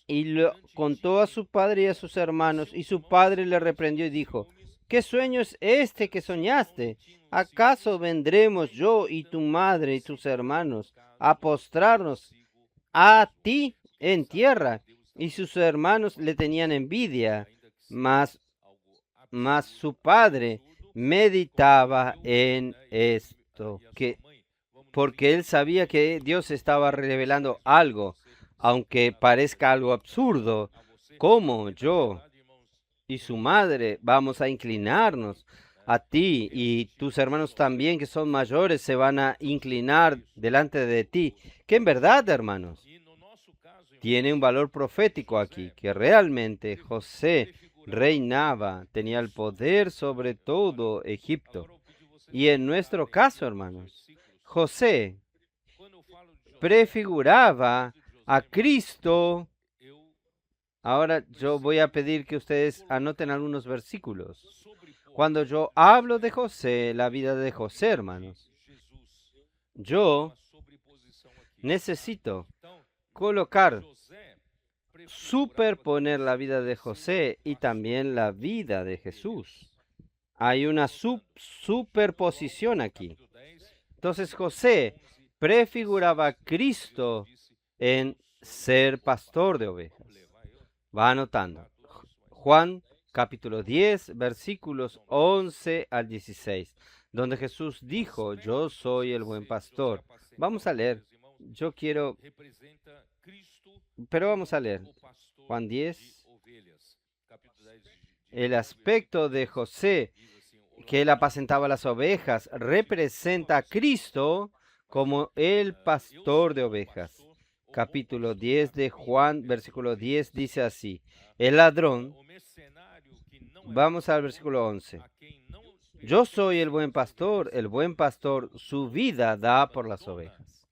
Y lo contó a su padre y a sus hermanos, y su padre le reprendió y dijo, ¿qué sueño es este que soñaste? ¿Acaso vendremos yo y tu madre y tus hermanos a postrarnos a ti en tierra? Y sus hermanos le tenían envidia, mas su padre meditaba en esto, porque él sabía que Dios estaba revelando algo, aunque parezca algo absurdo. ¿Cómo yo y su madre vamos a inclinarnos a ti, y tus hermanos también que son mayores se van a inclinar delante de ti? Que en verdad, hermanos, tiene un valor profético aquí, que realmente José reinaba, tenía el poder sobre todo Egipto. Y en nuestro caso, hermanos, José prefiguraba a Cristo. Ahora yo voy a pedir que ustedes anoten algunos versículos. Cuando yo hablo de José, la vida de José, hermanos, yo necesito colocar, superponer la vida de José y también la vida de Jesús. Hay una superposición aquí. Entonces José prefiguraba a Cristo en ser pastor de ovejas. Va anotando. Juan capítulo 10, versículos 11 al 16, donde Jesús dijo, yo soy el buen pastor. Vamos a leer. Yo quiero, pero vamos a leer. Juan 10. El aspecto de José, que él apacentaba las ovejas, representa a Cristo como el pastor de ovejas. Capítulo 10 de Juan, versículo 10, dice así, el ladrón, vamos al versículo 11, yo soy el buen pastor su vida da por las ovejas.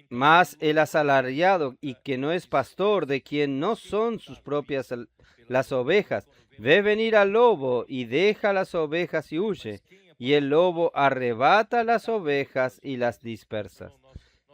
Mas el asalariado y que no es pastor, de quien no son sus propias las ovejas, ve venir al lobo y deja las ovejas y huye, y el lobo arrebata las ovejas y las dispersa.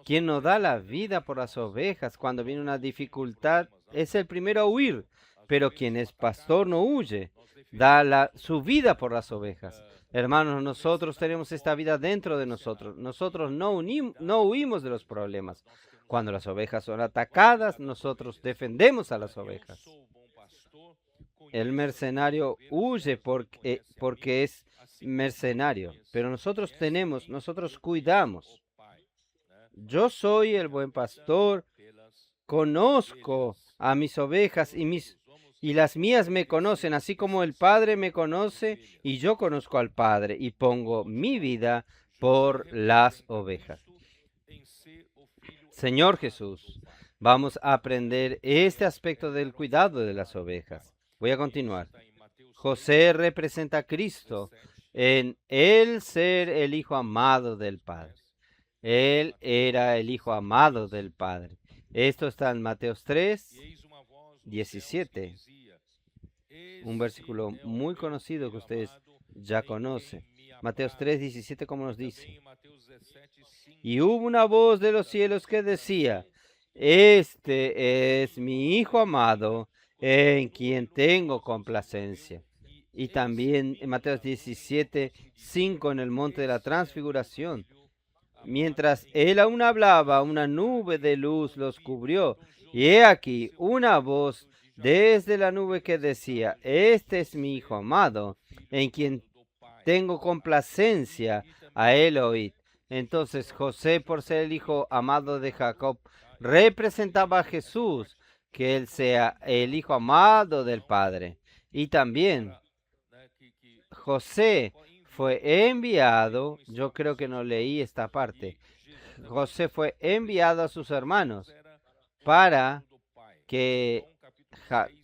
Quien no da la vida por las ovejas cuando viene una dificultad es el primero a huir, pero quien es pastor no huye, da su vida por las ovejas. Hermanos, nosotros tenemos esta vida dentro de nosotros. Nosotros no huimos de los problemas. Cuando las ovejas son atacadas, nosotros defendemos a las ovejas. El mercenario huye porque es mercenario, pero nosotros cuidamos Yo soy el buen pastor, conozco a mis ovejas y las mías me conocen, así como el Padre me conoce y yo conozco al Padre y pongo mi vida por las ovejas. Señor Jesús, vamos a aprender este aspecto del cuidado de las ovejas. Voy a continuar. José representa a Cristo en él ser el Hijo amado del Padre. Él era el Hijo amado del Padre. Esto está en Mateo 3, 17. Un versículo muy conocido que ustedes ya conocen. Mateo 3, 17, como nos dice. Y hubo una voz de los cielos que decía, este es mi Hijo amado, en quien tengo complacencia. Y también en Mateo 17, 5, en el monte de la transfiguración. Mientras él aún hablaba, una nube de luz los cubrió. Y he aquí una voz desde la nube que decía, este es mi Hijo amado, en quien tengo complacencia, a él oíd. Entonces José, por ser el hijo amado de Jacob, representaba a Jesús, que él sea el hijo amado del Padre. Y también José fue enviado, yo creo que no leí esta parte, José fue enviado a sus hermanos para que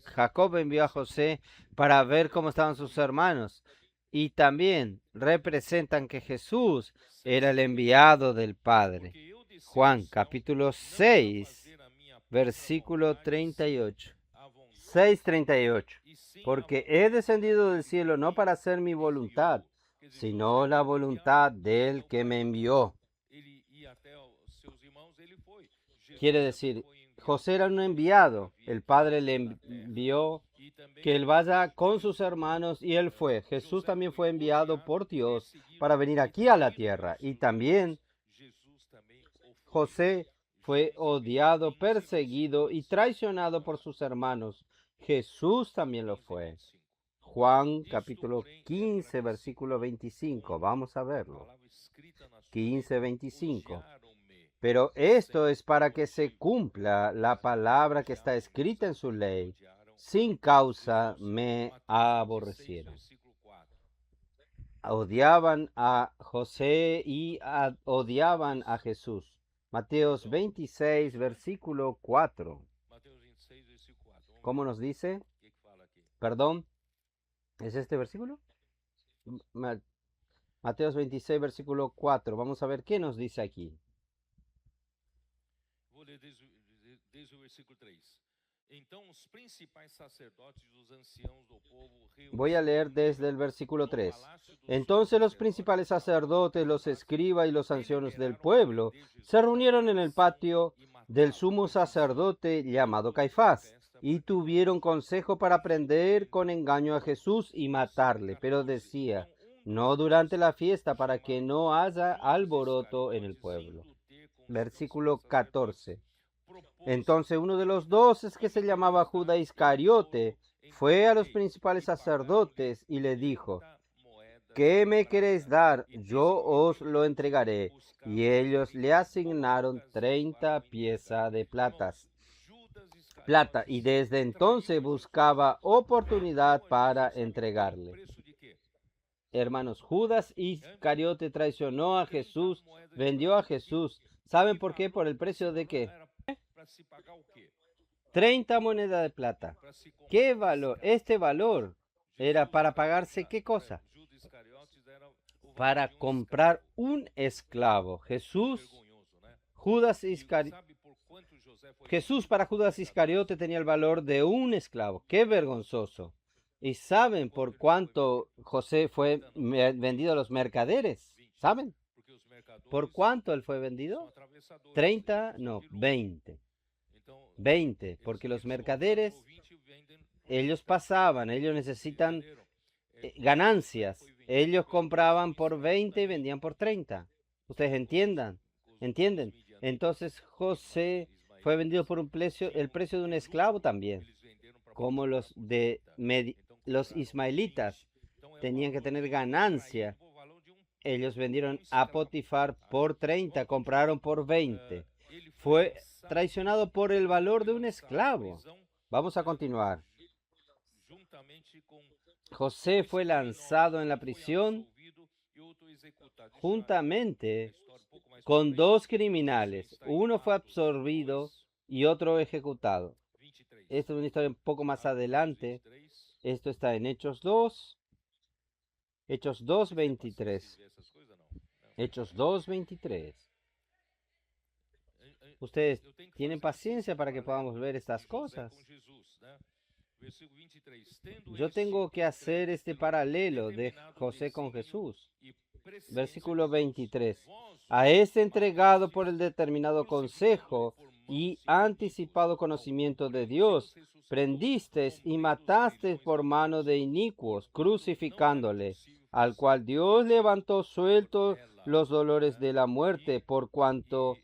Jacob envió a José para ver cómo estaban sus hermanos. Y también representan que Jesús era el enviado del Padre. Juan capítulo 6, versículo 38. 6:38. Porque he descendido del cielo no para hacer mi voluntad, sino la voluntad del que me envió. Quiere decir, José era un enviado. El Padre le envió que él vaya con sus hermanos y él fue. Jesús también fue enviado por Dios para venir aquí a la tierra. Y también José fue odiado, perseguido y traicionado por sus hermanos. Jesús también lo fue. Juan capítulo 15, versículo 25. Vamos a verlo. 15, 25. Pero esto es para que se cumpla la palabra que está escrita en su ley. Sin causa me aborrecieron. Odiaban a José y odiaban a Jesús. Mateos 26, versículo 4. ¿Cómo nos dice? Perdón, ¿es este versículo? Mateos 26, versículo 4. Vamos a ver qué nos dice aquí. Voy a leer desde el versículo 3. Entonces los principales sacerdotes, los escribas y los ancianos del pueblo se reunieron en el patio del sumo sacerdote llamado Caifás y tuvieron consejo para prender con engaño a Jesús y matarle. Pero decía, no durante la fiesta, para que no haya alboroto en el pueblo. Versículo 14. Entonces uno de los 12, que se llamaba Judas Iscariote, fue a los principales sacerdotes y le dijo, ¿qué me queréis dar? Yo os lo entregaré. Y ellos le asignaron 30 piezas de plata. Y desde entonces buscaba oportunidad para entregarle. Hermanos, Judas Iscariote traicionó a Jesús, vendió a Jesús. ¿Saben por qué? ¿Por el precio de qué? 30 monedas de plata. ¿Qué valor? Este valor era para pagarse ¿qué cosa? Para comprar un esclavo. Jesús para Judas Iscariote tenía el valor de un esclavo. ¡Qué vergonzoso! ¿Y saben por cuánto José fue vendido a los mercaderes? ¿Saben? ¿Por cuánto él fue vendido? 30, no, 20. 20, porque los mercaderes, ellos pasaban, ellos necesitan ganancias. Ellos compraban por 20 y vendían por 30. Ustedes entienden. Entonces José fue vendido por el precio de un esclavo también. Como los ismaelitas tenían que tener ganancia. Ellos vendieron a Potifar por 30, compraron por 20. Fue traicionado por el valor de un esclavo. Vamos a continuar. José fue lanzado en la prisión juntamente con dos criminales. Uno fue absorbido y otro ejecutado. Esta es una historia un poco más adelante. Esto está en Hechos 2. Hechos 2:23. Hechos 2:23. Ustedes tienen paciencia para que podamos ver estas cosas. Yo tengo que hacer este paralelo de José con Jesús. Versículo 23. A este entregado por el determinado consejo y anticipado conocimiento de Dios, prendisteis y matasteis por mano de inicuos, crucificándole, al cual Dios levantó suelto los dolores de la muerte, por cuanto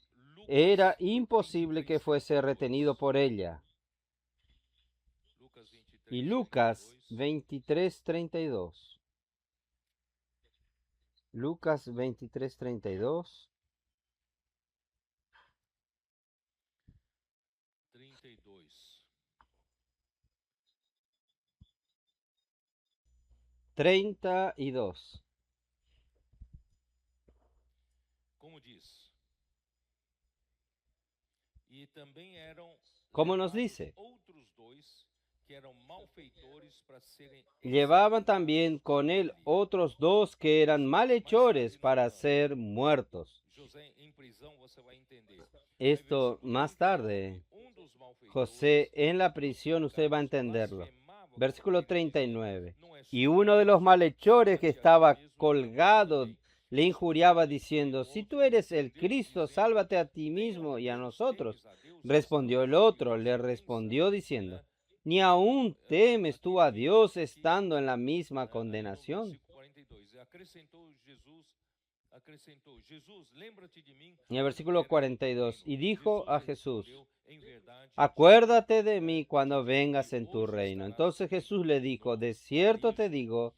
era imposible que fuese retenido por ella. Y Lucas 23:32. Lucas 23:32. 32. ¿Cómo nos dice? Llevaban también con él otros dos que eran malhechores para ser muertos. Esto más tarde, José en la prisión, usted va a entenderlo. Versículo 39. Y uno de los malhechores que estaba colgado le injuriaba diciendo: si tú eres el Cristo, sálvate a ti mismo y a nosotros. Respondió el otro, le respondió diciendo: ¿ni aún temes tú a Dios estando en la misma condenación? En el versículo 42, y dijo a Jesús: acuérdate de mí cuando vengas en tu reino. Entonces Jesús le dijo: de cierto te digo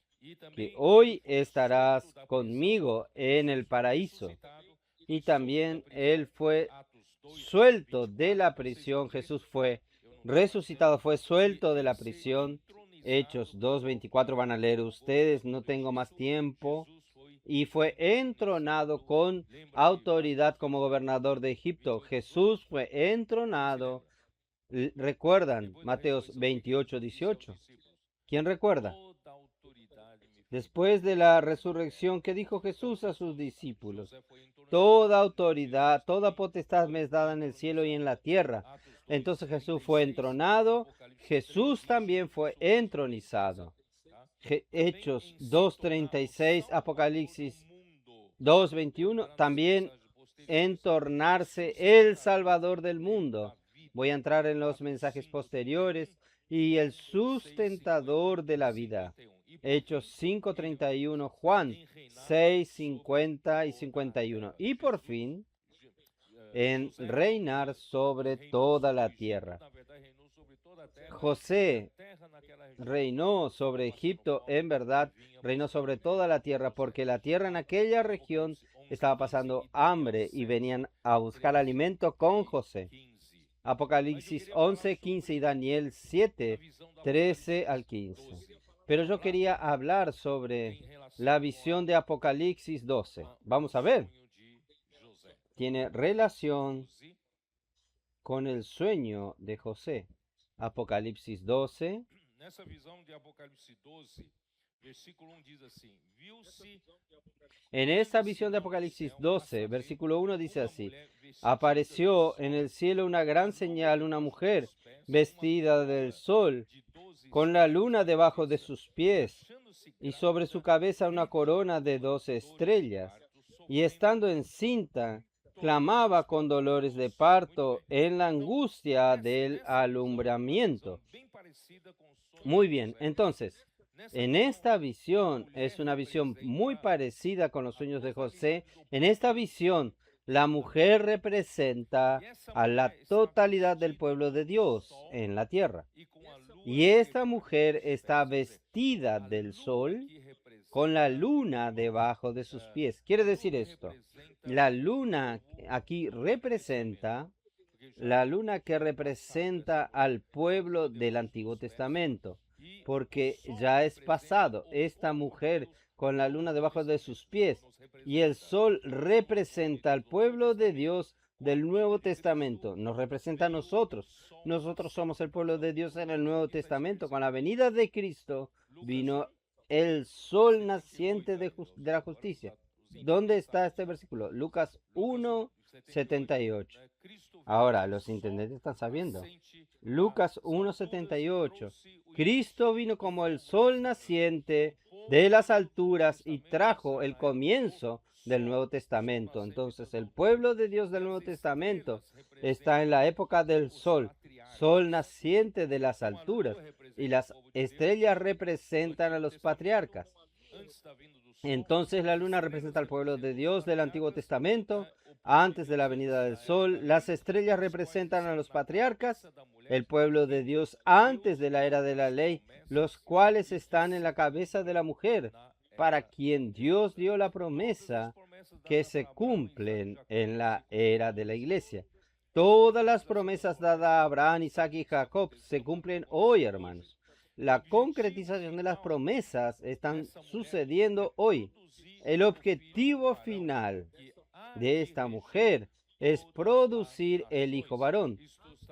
que hoy estarás conmigo en el paraíso. Y también él fue suelto de la prisión. Jesús fue resucitado, fue suelto de la prisión. Hechos 2:24 van a leer ustedes, no tengo más tiempo. Y fue entronado con autoridad como gobernador de Egipto. Jesús fue entronado. ¿Recuerdan Mateos 28:18? ¿Quién recuerda? Después de la resurrección, ¿qué dijo Jesús a sus discípulos? Toda autoridad, toda potestad me es dada en el cielo y en la tierra. Entonces Jesús fue entronado, Jesús también fue entronizado. Hechos 2:36, Apocalipsis 2:21, también entornarse el Salvador del mundo. Voy a entrar en los mensajes posteriores. Y el sustentador de la vida. Hechos 5:31, Juan 6:50 y 51. Y por fin, en reinar sobre toda la tierra. José reinó sobre Egipto, en verdad, reinó sobre toda la tierra, porque la tierra en aquella región estaba pasando hambre y venían a buscar alimento con José. Apocalipsis 11:15 y Daniel 7:13 al 15. Pero yo quería hablar sobre la visión de Apocalipsis 12. Vamos a ver. Tiene relación con el sueño de José. Apocalipsis 12. En esta visión de Apocalipsis 12, versículo 1 dice así: apareció en el cielo una gran señal, una mujer vestida del sol, con la luna debajo de sus pies, y sobre su cabeza una corona de 12 estrellas, y estando encinta, clamaba con dolores de parto en la angustia del alumbramiento. Muy bien, entonces, en esta visión, es una visión muy parecida con los sueños de José. En esta visión, la mujer representa a la totalidad del pueblo de Dios en la tierra. Y esta mujer está vestida del sol, con la luna debajo de sus pies. Quiere decir esto. La luna aquí representa la luna que representa al pueblo del Antiguo Testamento, porque ya es pasado. Esta mujer con la luna debajo de sus pies y el sol representa al pueblo de Dios del Nuevo Testamento. Nos representa a nosotros. Nosotros somos el pueblo de Dios en el Nuevo Testamento. Con la venida de Cristo vino el sol naciente de la justicia. ¿Dónde está este versículo? Lucas 1:78. Ahora, los intendentes están sabiendo. Lucas 1:78. Cristo vino como el sol naciente de las alturas y trajo el comienzo del Nuevo Testamento. Entonces, el pueblo de Dios del Nuevo Testamento está en la época del sol, sol naciente de las alturas, y las estrellas representan a los patriarcas. Entonces la luna representa al pueblo de Dios del Antiguo Testamento antes de la venida del sol. Las estrellas representan a los patriarcas, el pueblo de Dios antes de la era de la ley, los cuales están en la cabeza de la mujer, para quien Dios dio la promesa que se cumplen en la era de la iglesia. Todas las promesas dadas a Abraham, Isaac y Jacob se cumplen hoy, hermanos. La concretización de las promesas están sucediendo hoy. El objetivo final de esta mujer es producir el hijo varón,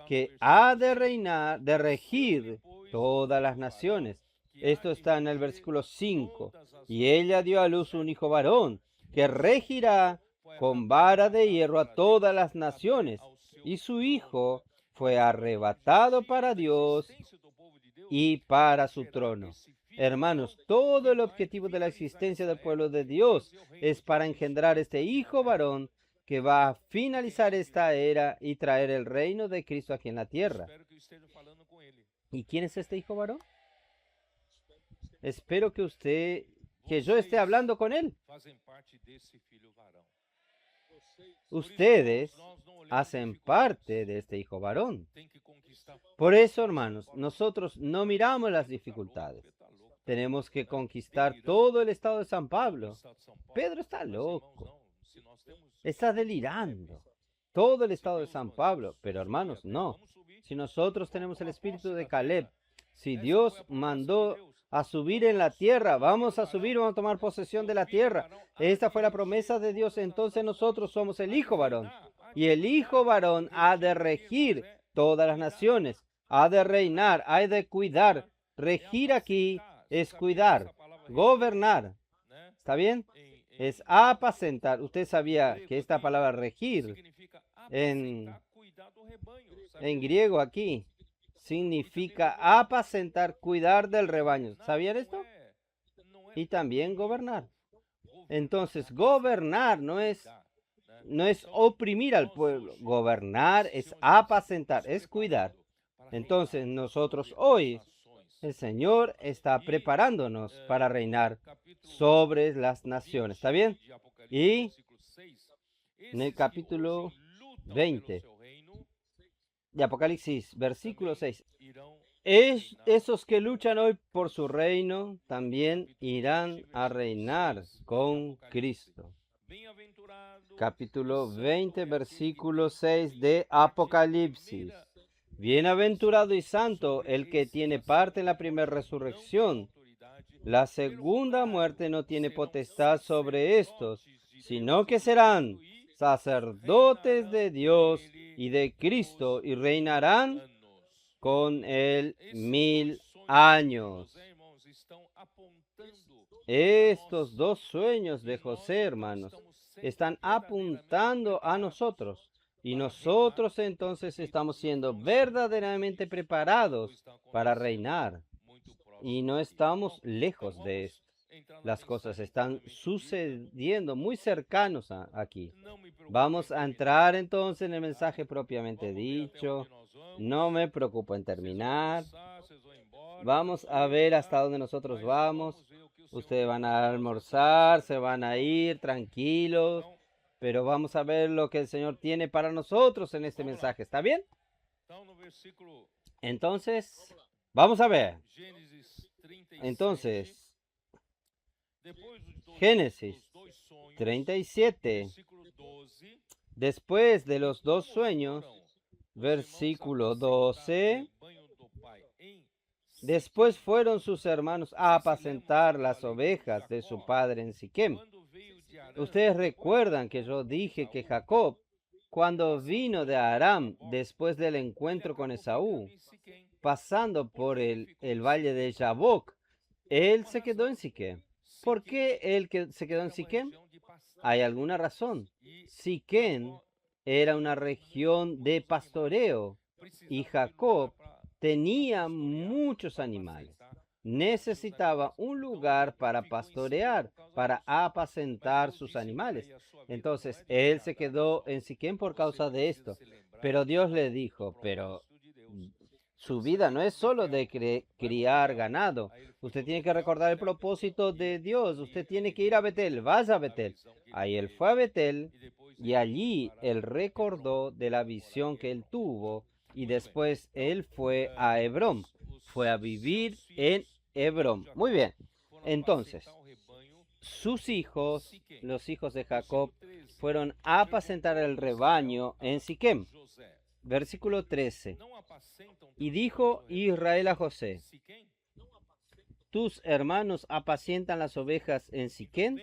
que ha de reinar, de regir todas las naciones. Esto está en el versículo 5. Y ella dio a luz un hijo varón, que regirá con vara de hierro a todas las naciones. Y su hijo fue arrebatado para Dios y para su trono. Hermanos, todo el objetivo de la existencia del pueblo de Dios es para engendrar este hijo varón que va a finalizar esta era y traer el reino de Cristo aquí en la tierra. ¿Y quién es este hijo varón? Espero que yo esté hablando con él. Ustedes hacen parte de este hijo varón. Por eso, hermanos, nosotros no miramos las dificultades. Tenemos que conquistar todo el estado de San Pablo. Pedro está loco. Está delirando. Todo el estado de San Pablo. Pero, hermanos, no. Si nosotros tenemos el espíritu de Caleb, si Dios mandó a subir en la tierra, vamos a subir, vamos a tomar posesión de la tierra. Esta fue la promesa de Dios. Entonces nosotros somos el hijo varón. Y el hijo varón ha de regir todas las naciones. Ha de reinar, ha de cuidar. Regir aquí es cuidar, gobernar. ¿Está bien? Es apacentar. Usted sabía que esta palabra regir en griego aquí significa apacentar, cuidar del rebaño. ¿Sabían esto? Y también gobernar. Entonces, gobernar no es oprimir al pueblo. Gobernar es apacentar, es cuidar. Entonces, nosotros hoy, el Señor está preparándonos para reinar sobre las naciones. ¿Está bien? Y en el capítulo 20 de Apocalipsis, versículo 6. Esos que luchan hoy por su reino también irán a reinar con Cristo. Capítulo 20, versículo 6 de Apocalipsis. Bienaventurado y santo el que tiene parte en la primera resurrección. La segunda muerte no tiene potestad sobre estos, sino que serán sacerdotes de Dios y de Cristo y reinarán con él 1000 años. Estos dos sueños de José, hermanos, están apuntando a nosotros. Y nosotros entonces estamos siendo verdaderamente preparados para reinar. Y no estamos lejos de esto. Las cosas están sucediendo muy cercanos aquí. Vamos a entrar entonces en el mensaje propiamente dicho. No me preocupo en terminar. Vamos a ver hasta dónde nosotros vamos. Ustedes van a almorzar, se van a ir tranquilos. Pero vamos a ver lo que el Señor tiene para nosotros en este mensaje. ¿Está bien? Entonces, vamos a ver. Entonces, Génesis 37. Después de los dos sueños, versículo 12. Después fueron sus hermanos a apacentar las ovejas de su padre en Siquem. Ustedes recuerdan que yo dije que Jacob, cuando vino de Aram después del encuentro con Esaú, pasando por el valle de Jaboc, él se quedó en Siquem. ¿Por qué él se quedó en Siquem? Hay alguna razón. Siquem era una región de pastoreo y Jacob tenía muchos animales. Necesitaba un lugar para pastorear, para apacentar sus animales. Entonces, él se quedó en Siquem por causa de esto. Pero Dios le dijo, pero su vida no es solo de criar ganado. Usted tiene que recordar el propósito de Dios. Usted tiene que ir a Betel. Vaya a Betel. Ahí él fue a Betel y allí él recordó de la visión que él tuvo y después él fue a Hebrón. Fue a vivir en Hebrón. Muy bien. Entonces, sus hijos, los hijos de Jacob, fueron a apacentar el rebaño en Siquem. Versículo 13. Y dijo Israel a José, ¿tus hermanos apacientan las ovejas en Siquem?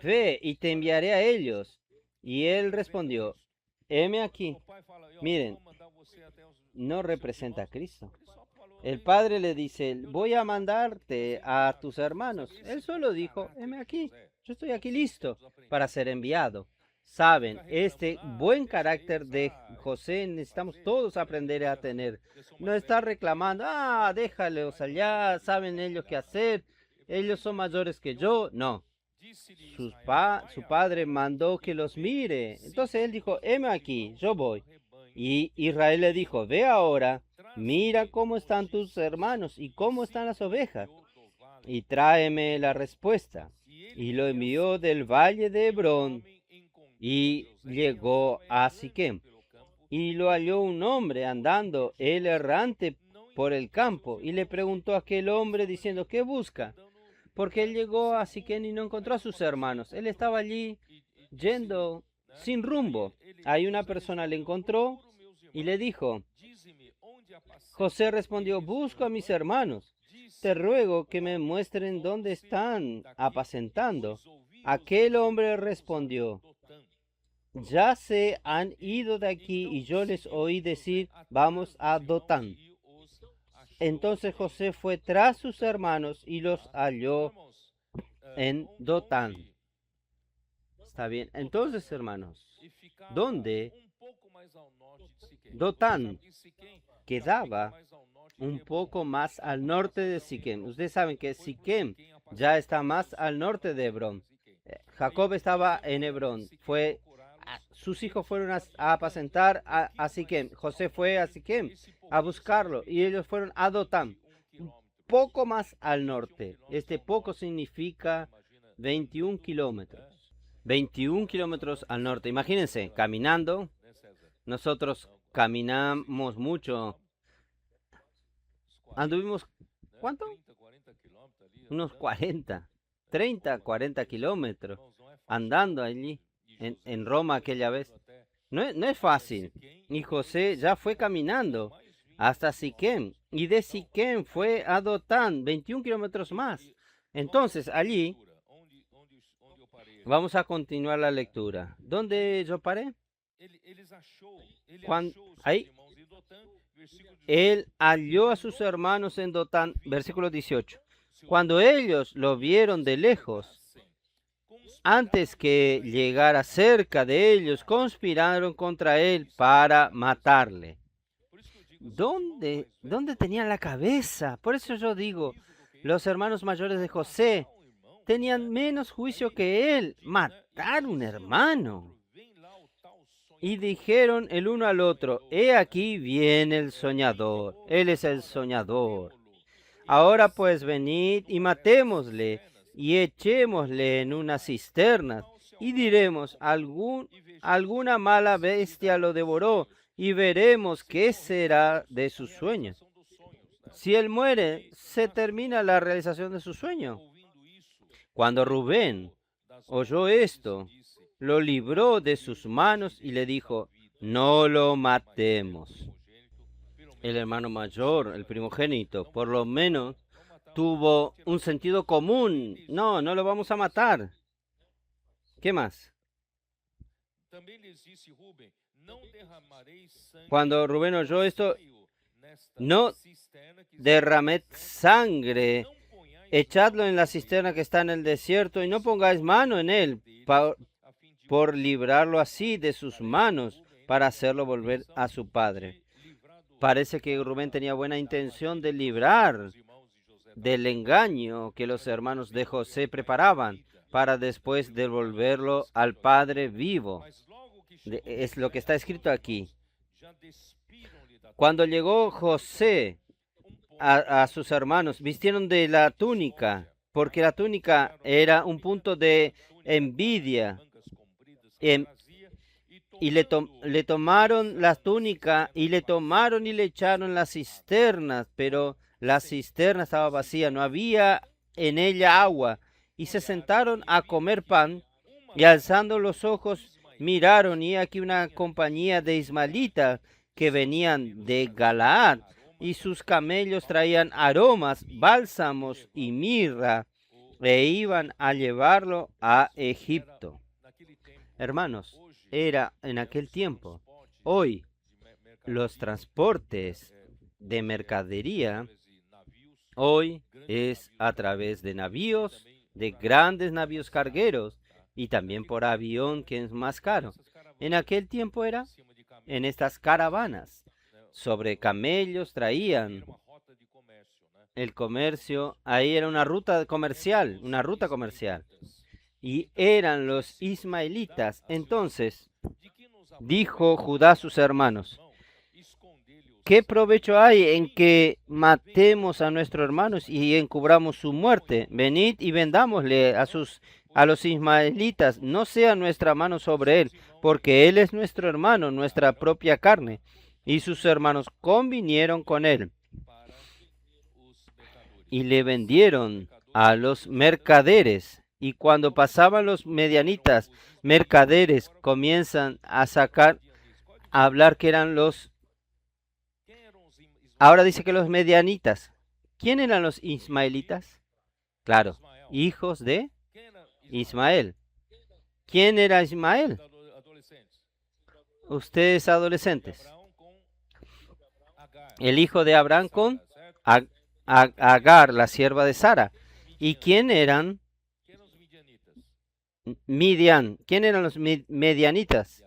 Ve y te enviaré a ellos. Y él respondió, heme aquí. Miren, no representa a Cristo. El padre le dice, voy a mandarte a tus hermanos. Él solo dijo, heme aquí. Yo estoy aquí listo para ser enviado. Saben, este buen carácter de José necesitamos todos aprender a tener. No estar reclamando, déjalos allá, saben ellos qué hacer, ellos son mayores que yo. No, su padre mandó que los mire. Entonces él dijo, heme aquí, yo voy. Y Israel le dijo, ve ahora, mira cómo están tus hermanos y cómo están las ovejas, y tráeme la respuesta. Y lo envió del valle de Hebrón, y llegó a Siquem. Y lo halló un hombre andando, él errante por el campo, y le preguntó a aquel hombre diciendo, ¿qué busca? Porque él llegó a Siquem y no encontró a sus hermanos. Él estaba allí yendo sin rumbo. Ahí una persona le encontró y le dijo, José respondió, busco a mis hermanos. Te ruego que me muestren dónde están apacentando. Aquel hombre respondió, ya se han ido de aquí y yo les oí decir, vamos a Dotán. Entonces José fue tras sus hermanos y los halló en Dotán. Está bien. Entonces, hermanos, ¿dónde? Dotán quedaba un poco más al norte de Siquem. Ustedes saben que Siquem ya está más al norte de Hebrón. Jacob estaba en Hebrón. Sus hijos fueron a apacentar a Siquem. José fue a Siquem a buscarlo y ellos fueron a Dotán, un poco más al norte. Este poco significa 21 kilómetros. 21 kilómetros al norte. Imagínense, caminando. Nosotros caminamos mucho. Anduvimos, ¿cuánto? Unos 30, 40 kilómetros andando allí en Roma aquella vez. No es fácil. Y José ya fue caminando hasta Siquem. Y de Siquem fue a Dotán, 21 kilómetros más. Entonces, allí, vamos a continuar la lectura. ¿Dónde yo paré? Ahí. Él halló a sus hermanos en Dotán, versículo 18. Cuando ellos lo vieron de lejos, antes que llegara cerca de ellos, conspiraron contra él para matarle. ¿Dónde tenían la cabeza? Por eso yo digo, los hermanos mayores de José tenían menos juicio que él. Matar un hermano. Y dijeron el uno al otro, he aquí viene el soñador. Él es el soñador. Ahora pues venid y matémosle y echémosle en una cisterna y diremos, alguna mala bestia lo devoró y veremos qué será de sus sueños. Si él muere, se termina la realización de su sueño. Cuando Rubén oyó esto, lo libró de sus manos y le dijo, no lo matemos. El hermano mayor, el primogénito, por lo menos tuvo un sentido común. No, no lo vamos a matar. ¿Qué más? Cuando Rubén oyó esto, no derramed sangre, echadlo en la cisterna que está en el desierto y no pongáis mano en él por librarlo así de sus manos para hacerlo volver a su padre. Parece que Rubén tenía buena intención de librar del engaño que los hermanos de José preparaban para después devolverlo al padre vivo. Es lo que está escrito aquí. Cuando llegó José a sus hermanos, vistieron de la túnica, porque la túnica era un punto de envidia. Y le tomaron la túnica y le tomaron y le echaron las cisternas, pero la cisterna estaba vacía, no había en ella agua. Y se sentaron a comer pan y alzando los ojos miraron y aquí una compañía de ismaelitas que venían de Galaad y sus camellos traían aromas, bálsamos y mirra e iban a llevarlo a Egipto. Hermanos, era en aquel tiempo. Hoy, los transportes de mercadería, hoy es a través de navíos, de grandes navíos cargueros y también por avión, que es más caro. En aquel tiempo era en estas caravanas. Sobre camellos traían el comercio. Ahí era una ruta comercial, Y eran los ismaelitas. Entonces dijo Judá a sus hermanos, ¿qué provecho hay en que matemos a nuestros hermanos y encubramos su muerte? Venid y vendámosle a los ismaelitas, no sea nuestra mano sobre él, porque él es nuestro hermano, nuestra propia carne. Y sus hermanos convinieron con él y le vendieron a los mercaderes. Y cuando pasaban los medianitas, mercaderes comienzan a hablar que eran los... Ahora dice que los medianitas. ¿Quién eran los ismaelitas? Claro, hijos de Ismael. ¿Quién era Ismael? Ustedes adolescentes. El hijo de Abraham con Agar, la sierva de Sara. ¿Y quién eran? Midian. ¿Quién eran los madianitas?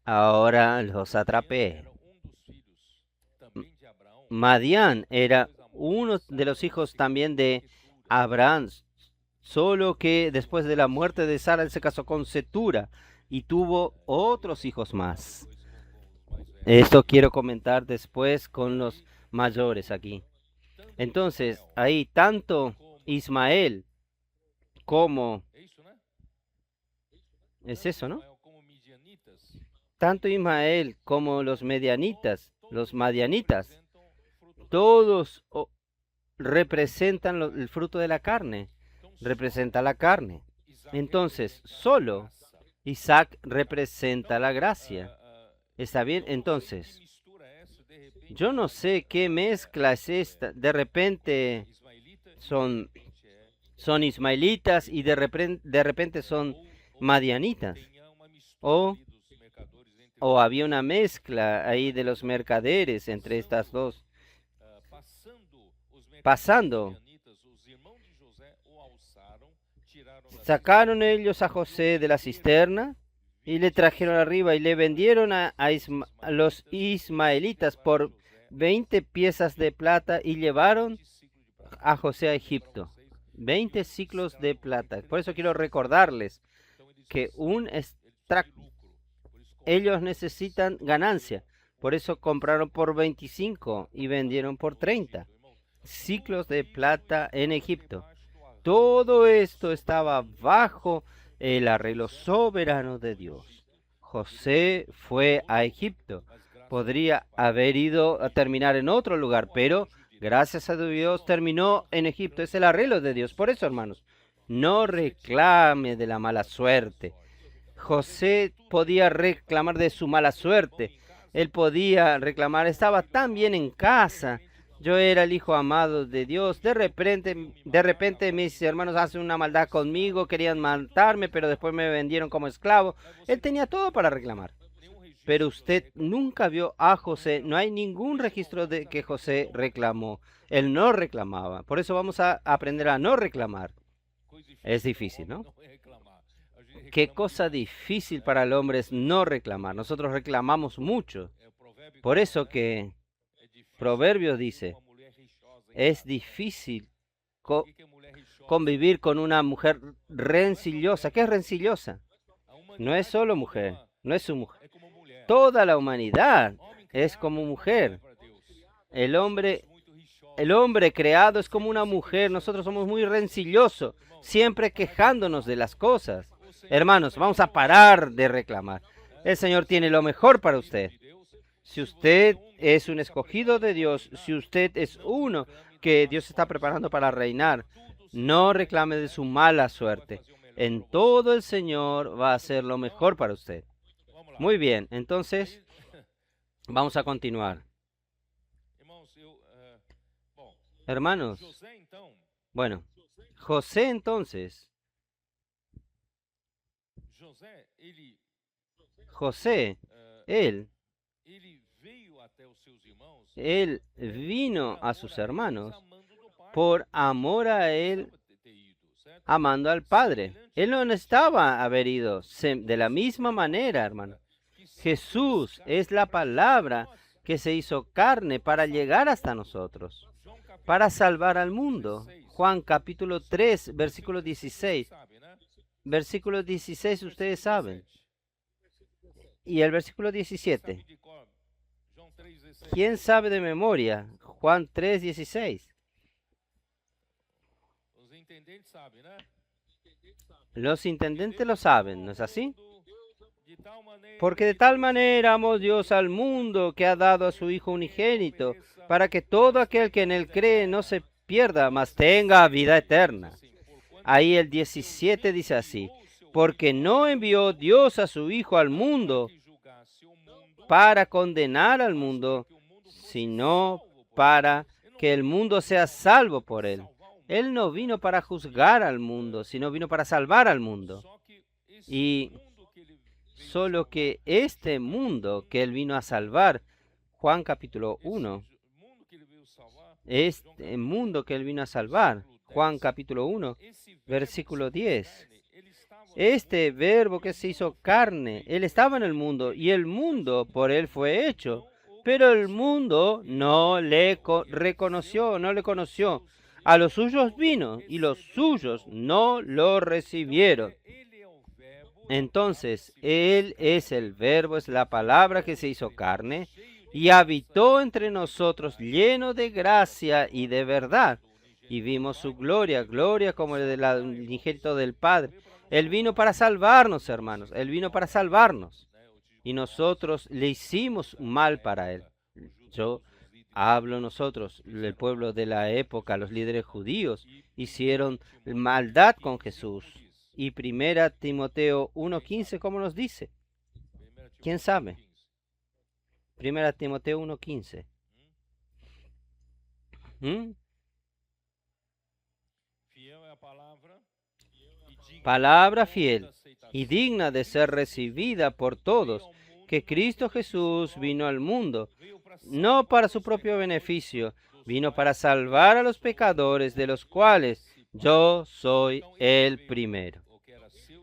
Ahora los atrapé. Madián era uno de los hijos también de Abraham, solo que después de la muerte de Sara él se casó con Cetura y tuvo otros hijos más. Esto quiero comentar después con los mayores aquí. Entonces, ahí tanto Ismael como... Es eso, ¿no? Tanto Ismael como los madianitas, todos representan el fruto de la carne, representa la carne. Entonces, solo Isaac representa la gracia. ¿Está bien? Entonces, yo no sé qué mezcla es esta. De repente son ismaelitas y de repente son madianitas. O había una mezcla ahí de los mercaderes entre estas dos. Pasando, sacaron ellos a José de la cisterna y le trajeron arriba y le vendieron a los ismaelitas por 20 piezas de plata y llevaron a José a Egipto. 20 ciclos de plata. Por eso quiero recordarles que ellos necesitan ganancia. Por eso compraron por 25 y vendieron por 30 ciclos de plata en Egipto. Todo esto estaba bajo el arreglo soberano de Dios. José fue a Egipto Podría haber ido a terminar en otro lugar, pero gracias a Dios terminó en Egipto. Es el arreglo de Dios. Por eso, hermanos, no reclame de la mala suerte. José podía reclamar de su mala suerte. Él podía reclamar, estaba tan bien en casa. Yo era el hijo amado de Dios. De repente mis hermanos hacen una maldad conmigo, querían matarme, pero después me vendieron como esclavo. Él tenía todo para reclamar. Pero usted nunca vio a José. No hay ningún registro de que José reclamó. Él no reclamaba. Por eso vamos a aprender a no reclamar. Es difícil, ¿no? Qué cosa difícil para el hombre es no reclamar. Nosotros reclamamos mucho. Por eso que Proverbios dice, es difícil convivir con una mujer rencillosa. ¿Qué es rencillosa? No es solo mujer, no es su mujer. Toda la humanidad es como mujer. El hombre creado es como una mujer. Nosotros somos muy rencillosos, siempre quejándonos de las cosas. Hermanos, vamos a parar de reclamar. El Señor tiene lo mejor para usted. Si usted es un escogido de Dios, si usted es uno que Dios está preparando para reinar, no reclame de su mala suerte. En todo el Señor va a hacer lo mejor para usted. Muy bien, entonces vamos a continuar. Hermanos, bueno, José entonces, él vino a sus hermanos por amor a él, amando al Padre. Él no necesitaba haber ido de la misma manera, hermano. Jesús es la palabra que se hizo carne para llegar hasta nosotros, para salvar al mundo. Juan capítulo 3, versículo 16. Versículo 16 ustedes saben. Y el versículo 17. ¿Quién sabe de memoria? Juan 3, 16. Los intendentes lo saben, ¿no es así? Porque de tal manera amó Dios al mundo que ha dado a su Hijo unigénito, para que todo aquel que en él cree no se pierda, mas tenga vida eterna. Ahí el 17 dice así, porque no envió Dios a su Hijo al mundo para condenar al mundo, sino para que el mundo sea salvo por él. Él no vino para juzgar al mundo, sino vino para salvar al mundo. Y solo que este mundo que él vino a salvar, Juan capítulo 1, este mundo que él vino a salvar, Juan capítulo 1, versículo 10. Este verbo que se hizo carne, él estaba en el mundo y el mundo por él fue hecho, pero el mundo no le reconoció, no le conoció. A los suyos vino y los suyos no lo recibieron. Entonces, Él es el verbo, es la palabra que se hizo carne y habitó entre nosotros lleno de gracia y de verdad. Y vimos su gloria, gloria como el del unigénito del Padre. Él vino para salvarnos, hermanos. Él vino para salvarnos. Y nosotros le hicimos mal para Él. Yo hablo nosotros, el pueblo de la época, los líderes judíos, hicieron maldad con Jesús. Y 1 Timoteo 1:15, ¿cómo nos dice? ¿Quién sabe? 1 Timoteo 1:15. Palabra fiel y digna de ser recibida por todos, que Cristo Jesús vino al mundo, no para su propio beneficio, vino para salvar a los pecadores, de los cuales yo soy el primero.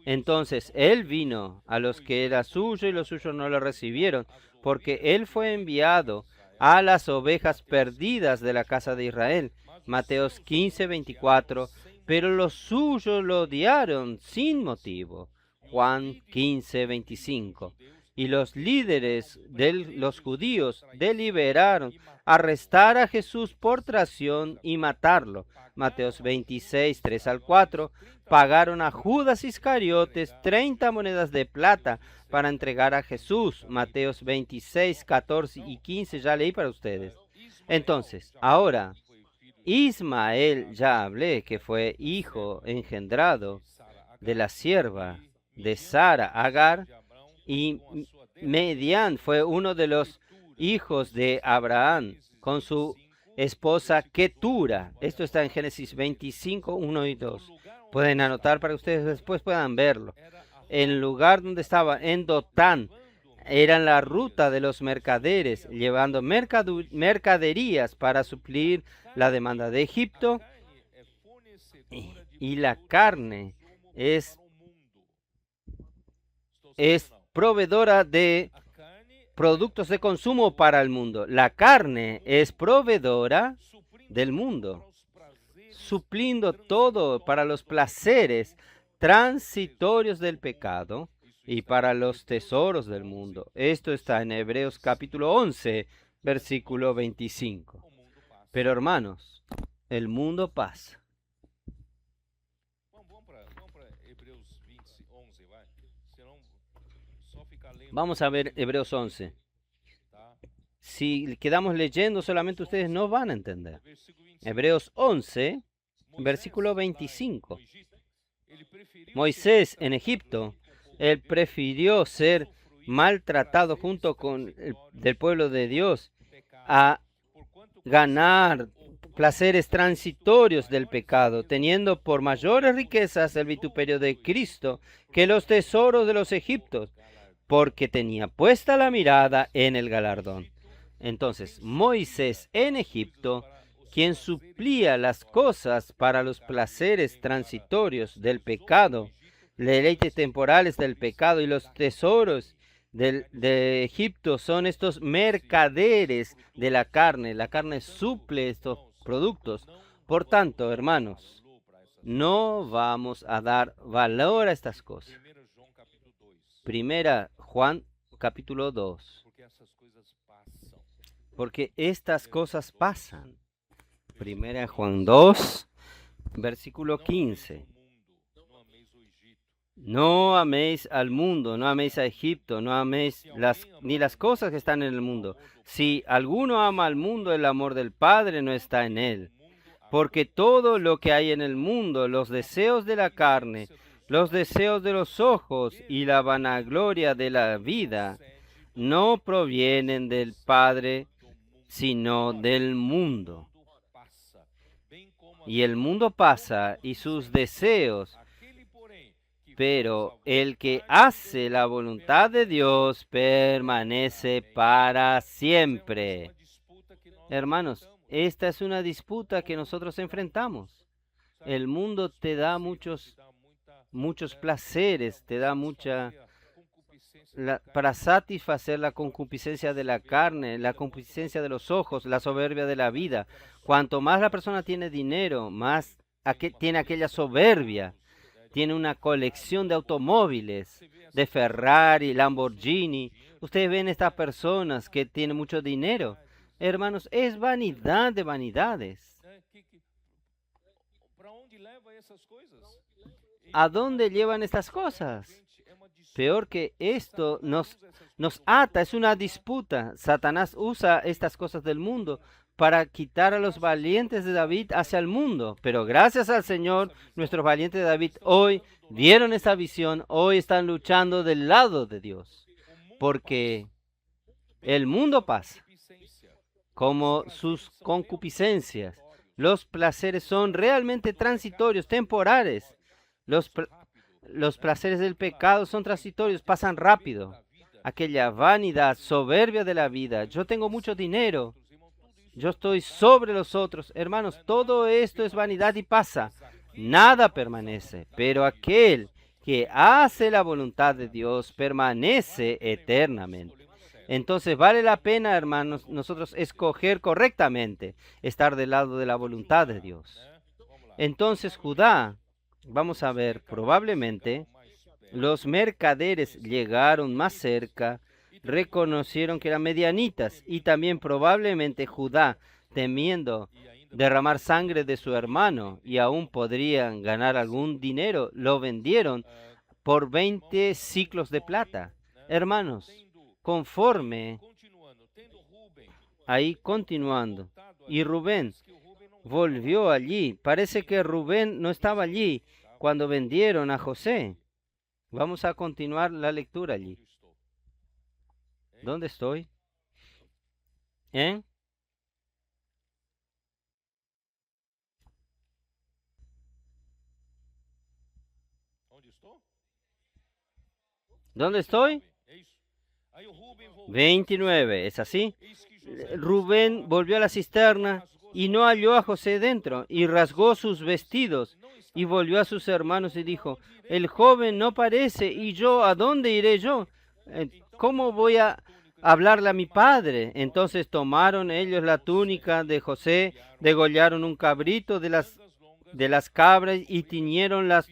Entonces, Él vino a los que era suyo y los suyos no lo recibieron, porque Él fue enviado a las ovejas perdidas de la casa de Israel. Mateos 15:24. Pero los suyos lo odiaron sin motivo. Juan 15:25. y los líderes de los judíos deliberaron arrestar a Jesús por traición y matarlo. Mateos 26, 3 al 4. Pagaron a Judas Iscariotes 30 monedas de plata para entregar a Jesús. Mateos 26, 14 y 15. Ya leí para ustedes. Entonces, ahora, Ismael, ya hablé, que fue hijo engendrado de la sierva de Sara, Agar, y Medián fue uno de los hijos de Abraham con su esposa Ketura. Esto está en Génesis 25, 1 y 2. Pueden anotar para que ustedes después puedan verlo. El lugar donde estaba, en Dotán, era la ruta de los mercaderes, llevando mercaderías para suplir la demanda de Egipto. Y la carne es proveedora de productos de consumo para el mundo. La carne es proveedora del mundo, supliendo todo para los placeres transitorios del pecado y para los tesoros del mundo. Esto está en Hebreos capítulo 11, versículo 25. Pero hermanos, el mundo pasa. Vamos a ver Hebreos 11. Si quedamos leyendo solamente ustedes no van a entender. Hebreos 11, versículo 25. Moisés en Egipto, él prefirió ser maltratado junto con el pueblo de Dios a ganar placeres transitorios del pecado, teniendo por mayores riquezas el vituperio de Cristo que los tesoros de los egipcios, porque tenía puesta la mirada en el galardón. Entonces, Moisés en Egipto, quien suplía las cosas para los placeres transitorios del pecado, deleites temporales del pecado, y los tesoros de Egipto son estos mercaderes de la carne. La carne suple estos productos. Por tanto, hermanos, no vamos a dar valor a estas cosas. Primera Juan capítulo 2. Porque estas cosas pasan. Primera Juan 2, versículo 15. No améis al mundo, no améis a Egipto, no améis ni las cosas que están en el mundo. Si alguno ama al mundo, el amor del Padre no está en él. Porque todo lo que hay en el mundo, los deseos de la carne, los deseos de los ojos y la vanagloria de la vida, no provienen del Padre, sino del mundo. Y el mundo pasa y sus deseos, pero el que hace la voluntad de Dios permanece para siempre. Hermanos, esta es una disputa que nosotros enfrentamos. El mundo te da muchos placeres, te da para satisfacer la concupiscencia de la carne, la concupiscencia de los ojos, la soberbia de la vida. Cuanto más la persona tiene dinero, más tiene aquella soberbia. Tiene una colección de automóviles, de Ferrari, Lamborghini. Ustedes ven estas personas que tienen mucho dinero. Hermanos, es vanidad de vanidades. ¿A dónde llevan estas cosas? Peor que esto, nos ata, es una disputa. Satanás usa estas cosas del mundo para quitar a los valientes de David hacia el mundo. Pero gracias al Señor, nuestros valientes de David hoy vieron esta visión, hoy están luchando del lado de Dios. Porque el mundo pasa, como sus concupiscencias. Los placeres son realmente transitorios, temporales. Los placeres del pecado son transitorios, pasan rápido. Aquella vanidad, soberbia de la vida. Yo tengo mucho dinero. Yo estoy sobre los otros. Hermanos, todo esto es vanidad y pasa. Nada permanece. Pero aquel que hace la voluntad de Dios permanece eternamente. Entonces vale la pena, hermanos, nosotros escoger correctamente, estar del lado de la voluntad de Dios. Entonces Judá, vamos a ver, probablemente los mercaderes llegaron más cerca reconocieron que eran medianitas, y también probablemente Judá, temiendo derramar sangre de su hermano y aún podrían ganar algún dinero, lo vendieron por 20 ciclos de plata. Hermanos, conforme ahí continuando, y Rubén volvió allí. Parece que Rubén no estaba allí cuando vendieron a José. Vamos a continuar la lectura allí. ¿Dónde estoy? ¿Eh? ¿Dónde estoy? 29, ¿es así? Rubén volvió a la cisterna y no halló a José dentro, y rasgó sus vestidos, y volvió a sus hermanos y dijo, el joven no parece, y yo, ¿a dónde iré yo? ¿Cómo voy a hablarle a mi padre? Entonces tomaron ellos la túnica de José, degollaron un cabrito de las cabras y tiñeron las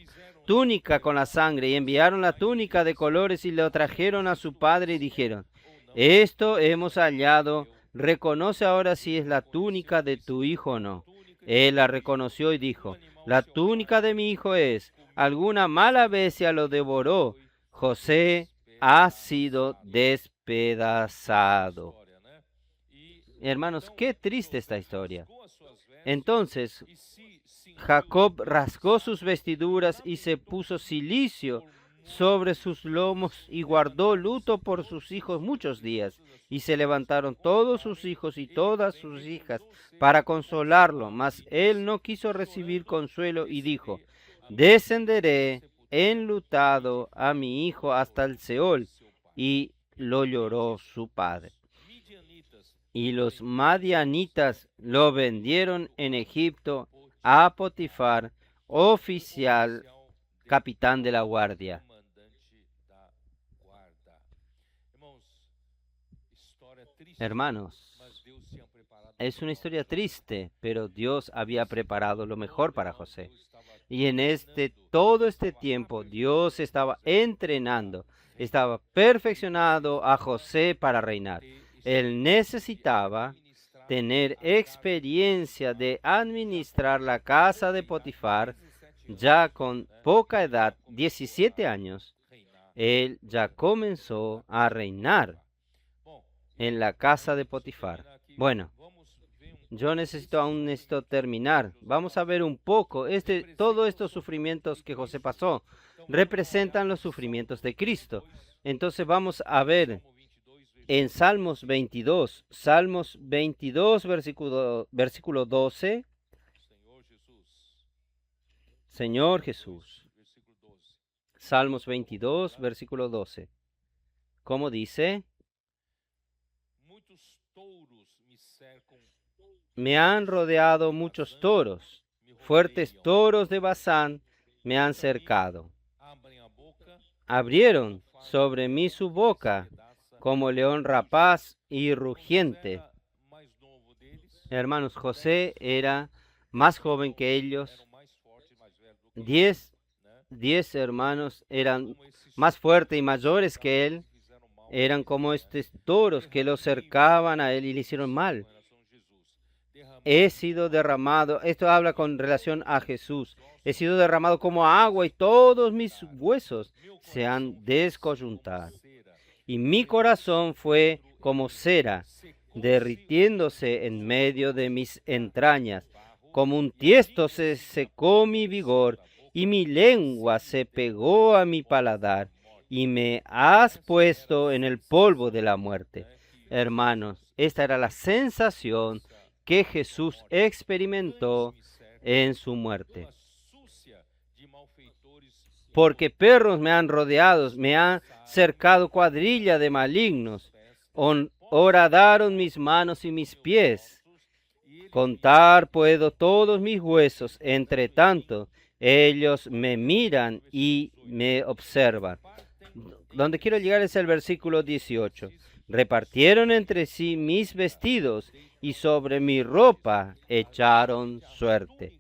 túnica con la sangre, y enviaron la túnica de colores y lo trajeron a su padre y dijeron, esto hemos hallado, reconoce ahora si es la túnica de tu hijo o no. Él la reconoció y dijo, la túnica de mi hijo es, alguna mala bestia lo devoró, José ha sido despedazado. Hermanos, qué triste esta historia. Entonces, Jacob rasgó sus vestiduras y se puso cilicio sobre sus lomos y guardó luto por sus hijos muchos días. Y se levantaron todos sus hijos y todas sus hijas para consolarlo, mas él no quiso recibir consuelo y dijo, descenderé enlutado a mi hijo hasta el Seol. Y lo lloró su padre. Y los madianitas lo vendieron en Egipto a Potifar, oficial, capitán de la guardia. Hermanos, es una historia triste, pero Dios había preparado lo mejor para José. Y en todo este tiempo, Dios estaba entrenando, estaba perfeccionando a José para reinar. Él necesitaba tener experiencia de administrar la casa de Potifar. Ya con poca edad, 17 años, él ya comenzó a reinar en la casa de Potifar. Bueno, yo necesito terminar. Vamos a ver un poco. Todos estos sufrimientos que José pasó representan los sufrimientos de Cristo. Entonces vamos a ver en Salmos 22, versículo 12. Señor Jesús. Salmos 22, versículo 12. ¿Cómo dice? Me han rodeado muchos toros, fuertes toros de Basán me han cercado. Abrieron sobre mí su boca, como león rapaz y rugiente. Hermanos, José era más joven que ellos. 10 hermanos eran más fuertes y mayores que él. Eran como estos toros que lo cercaban a él y le hicieron mal. He sido derramado, esto habla con relación a Jesús, he sido derramado como agua y todos mis huesos se han descoyuntado. Y mi corazón fue como cera, derritiéndose en medio de mis entrañas. Como un tiesto se secó mi vigor y mi lengua se pegó a mi paladar y me has puesto en el polvo de la muerte. Hermanos, esta era la sensación que Jesús experimentó en su muerte. Porque perros me han rodeado, me han cercado cuadrilla de malignos. Horadaron mis manos y mis pies. Contar puedo todos mis huesos, entre tanto, ellos me miran y me observan. Donde quiero llegar es el versículo 18. Repartieron entre sí mis vestidos y sobre mi ropa echaron suerte.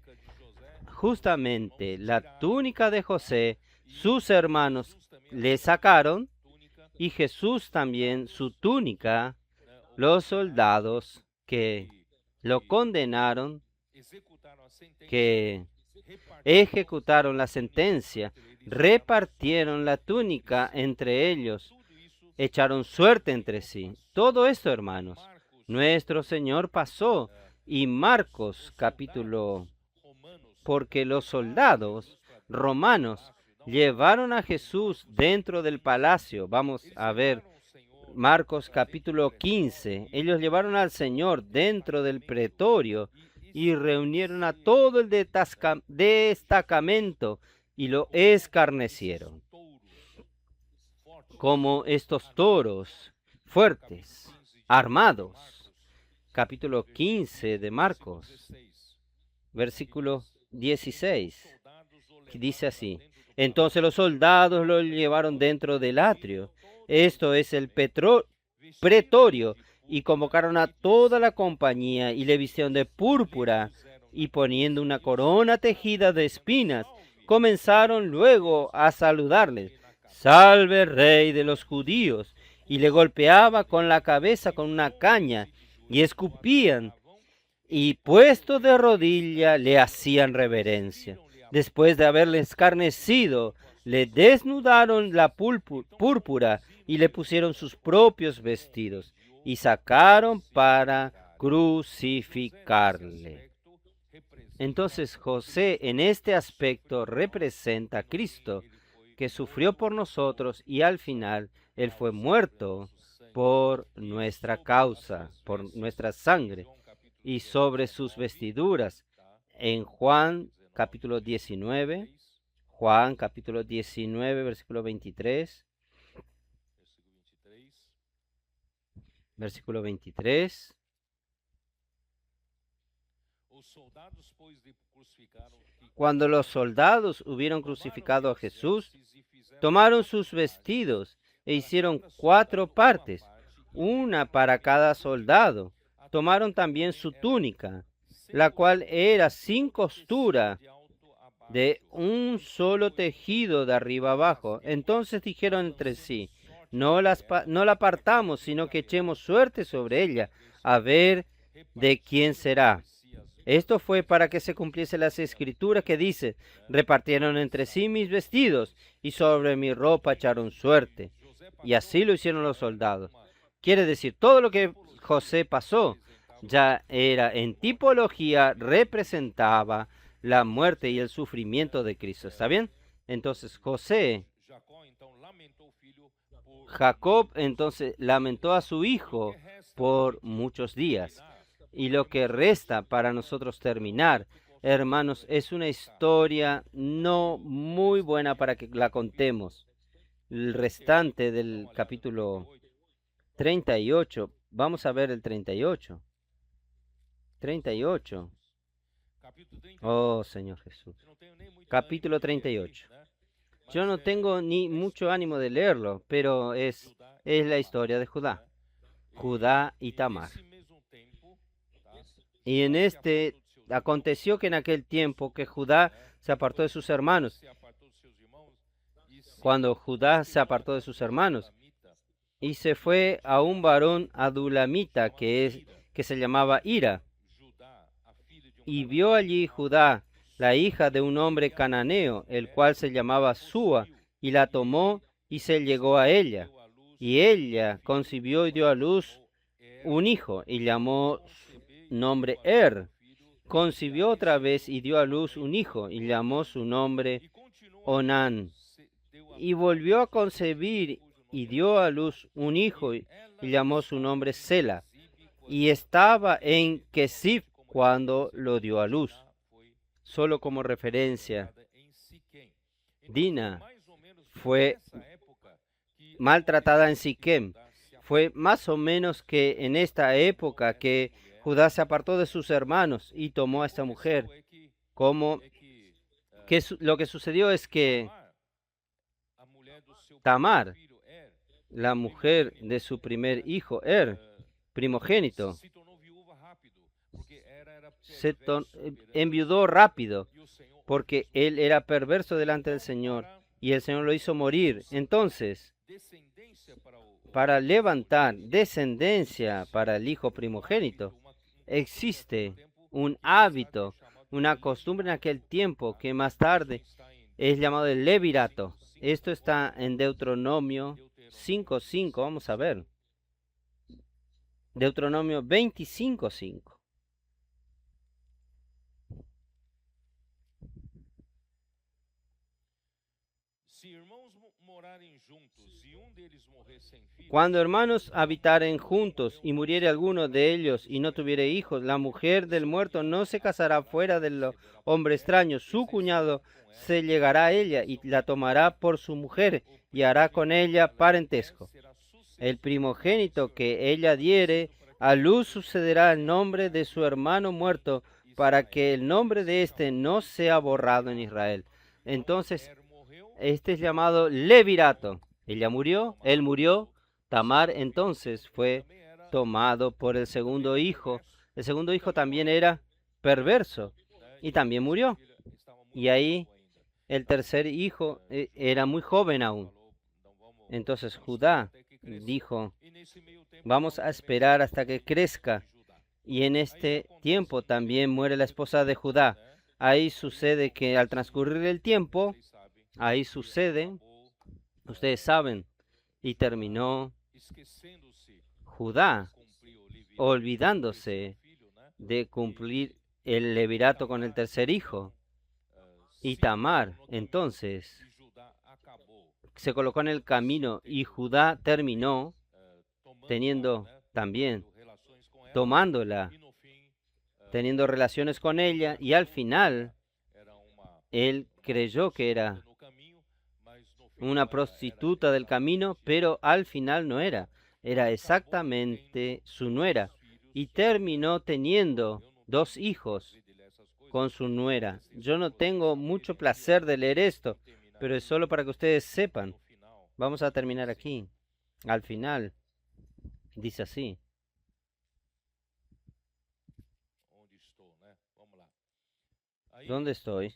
Justamente la túnica de José, sus hermanos le sacaron y Jesús también su túnica. Los soldados que lo condenaron, que ejecutaron la sentencia, repartieron la túnica entre ellos, echaron suerte entre sí. Todo esto, hermanos, nuestro Señor pasó. Y Marcos capítulo, porque los soldados romanos llevaron a Jesús dentro del palacio. Vamos a ver Marcos capítulo 15. Ellos llevaron al Señor dentro del pretorio y reunieron a todo el destacamento y lo escarnecieron. Como estos toros fuertes, armados. Capítulo 15 de Marcos, versículo 16, que dice así: entonces los soldados lo llevaron dentro del atrio, esto es el pretorio, y convocaron a toda la compañía y le vistieron de púrpura y poniendo una corona tejida de espinas, comenzaron luego a saludarles: salve rey de los judíos, y le golpeaba con la cabeza con una caña y escupían, y puesto de rodilla le hacían reverencia. Después de haberle escarnecido, le desnudaron la púrpura y le pusieron sus propios vestidos y sacaron para crucificarle. Entonces José en este aspecto representa a Cristo, que sufrió por nosotros y al final Él fue muerto por nuestra causa, por nuestra sangre, y sobre sus vestiduras. En Juan capítulo 19, Juan capítulo 19, versículo 23, versículo 23. Cuando los soldados hubieron crucificado a Jesús, tomaron sus vestidos e hicieron 4 partes, una para cada soldado. Tomaron también su túnica, la cual era sin costura, de un solo tejido de arriba abajo. Entonces dijeron entre sí: no la apartamos, sino que echemos suerte sobre ella, a ver de quién será. Esto fue para que se cumpliese las escrituras que dice: repartieron entre sí mis vestidos y sobre mi ropa echaron suerte. Y así lo hicieron los soldados. Quiere decir, todo lo que José pasó ya era en tipología, representaba la muerte y el sufrimiento de Cristo. ¿Está bien? Entonces Jacob entonces lamentó a su hijo por muchos días. Y lo que resta para nosotros terminar, hermanos, es una historia no muy buena para que la contemos. El restante del capítulo 38, vamos a ver el 38. 38. Oh, Señor Jesús. Capítulo 38. Yo no tengo ni mucho ánimo de leerlo, pero es la historia de Judá. Judá y Tamar. Y aconteció que en aquel tiempo que Judá se apartó de sus hermanos. Cuando Judá se apartó de sus hermanos y se fue a un varón adulamita que se llamaba Ira. Y vio allí Judá la hija de un hombre cananeo, el cual se llamaba Súa, y la tomó y se llegó a ella. Y ella concibió y dio a luz un hijo, y llamó su nombre Concibió otra vez y dio a luz un hijo, y llamó su nombre Onán. Y volvió a concebir y dio a luz un hijo, y llamó su nombre Sela. Y estaba en Kesif cuando lo dio a luz. Solo como referencia, Dina fue maltratada en Siquem. Fue más o menos que en esta época que Judá se apartó de sus hermanos y tomó a esta mujer. Lo que sucedió es que Tamar, la mujer de su primer hijo, primogénito, se enviudó rápido porque él era perverso delante del Señor y el Señor lo hizo morir. Entonces, para levantar descendencia para el hijo primogénito. Existe un hábito, una costumbre en aquel tiempo que más tarde es llamado el levirato. Esto está en Deuteronomio 5:5. Vamos a ver. Deuteronomio 25:5. Cuando hermanos habitaren juntos y muriere alguno de ellos y no tuviere hijos, la mujer del muerto no se casará fuera del hombre extraño. Su cuñado se llegará a ella y la tomará por su mujer y hará con ella parentesco. El primogénito que ella diere a luz sucederá el nombre de su hermano muerto, para que el nombre de éste no sea borrado en Israel. Entonces, este es llamado levirato. Ella murió, él murió. Tamar entonces fue tomado por el segundo hijo. El segundo hijo también era perverso y también murió. Y ahí el tercer hijo era muy joven aún. Entonces Judá dijo, vamos a esperar hasta que crezca. Y en este tiempo también muere la esposa de Judá. Ahí sucede que al transcurrir el tiempo, ahí sucede, ustedes saben, y terminó Judá olvidándose de cumplir el levirato con el tercer hijo. Y Tamar entonces se colocó en el camino y Judá terminó teniendo también, tomándola, teniendo relaciones con ella, y al final él creyó que era una prostituta del camino, pero al final no era. Era exactamente su nuera. Y terminó teniendo 2 hijos con su nuera. Yo no tengo mucho placer de leer esto, pero es solo para que ustedes sepan. Vamos a terminar aquí. Al final, dice así. ¿Dónde estoy?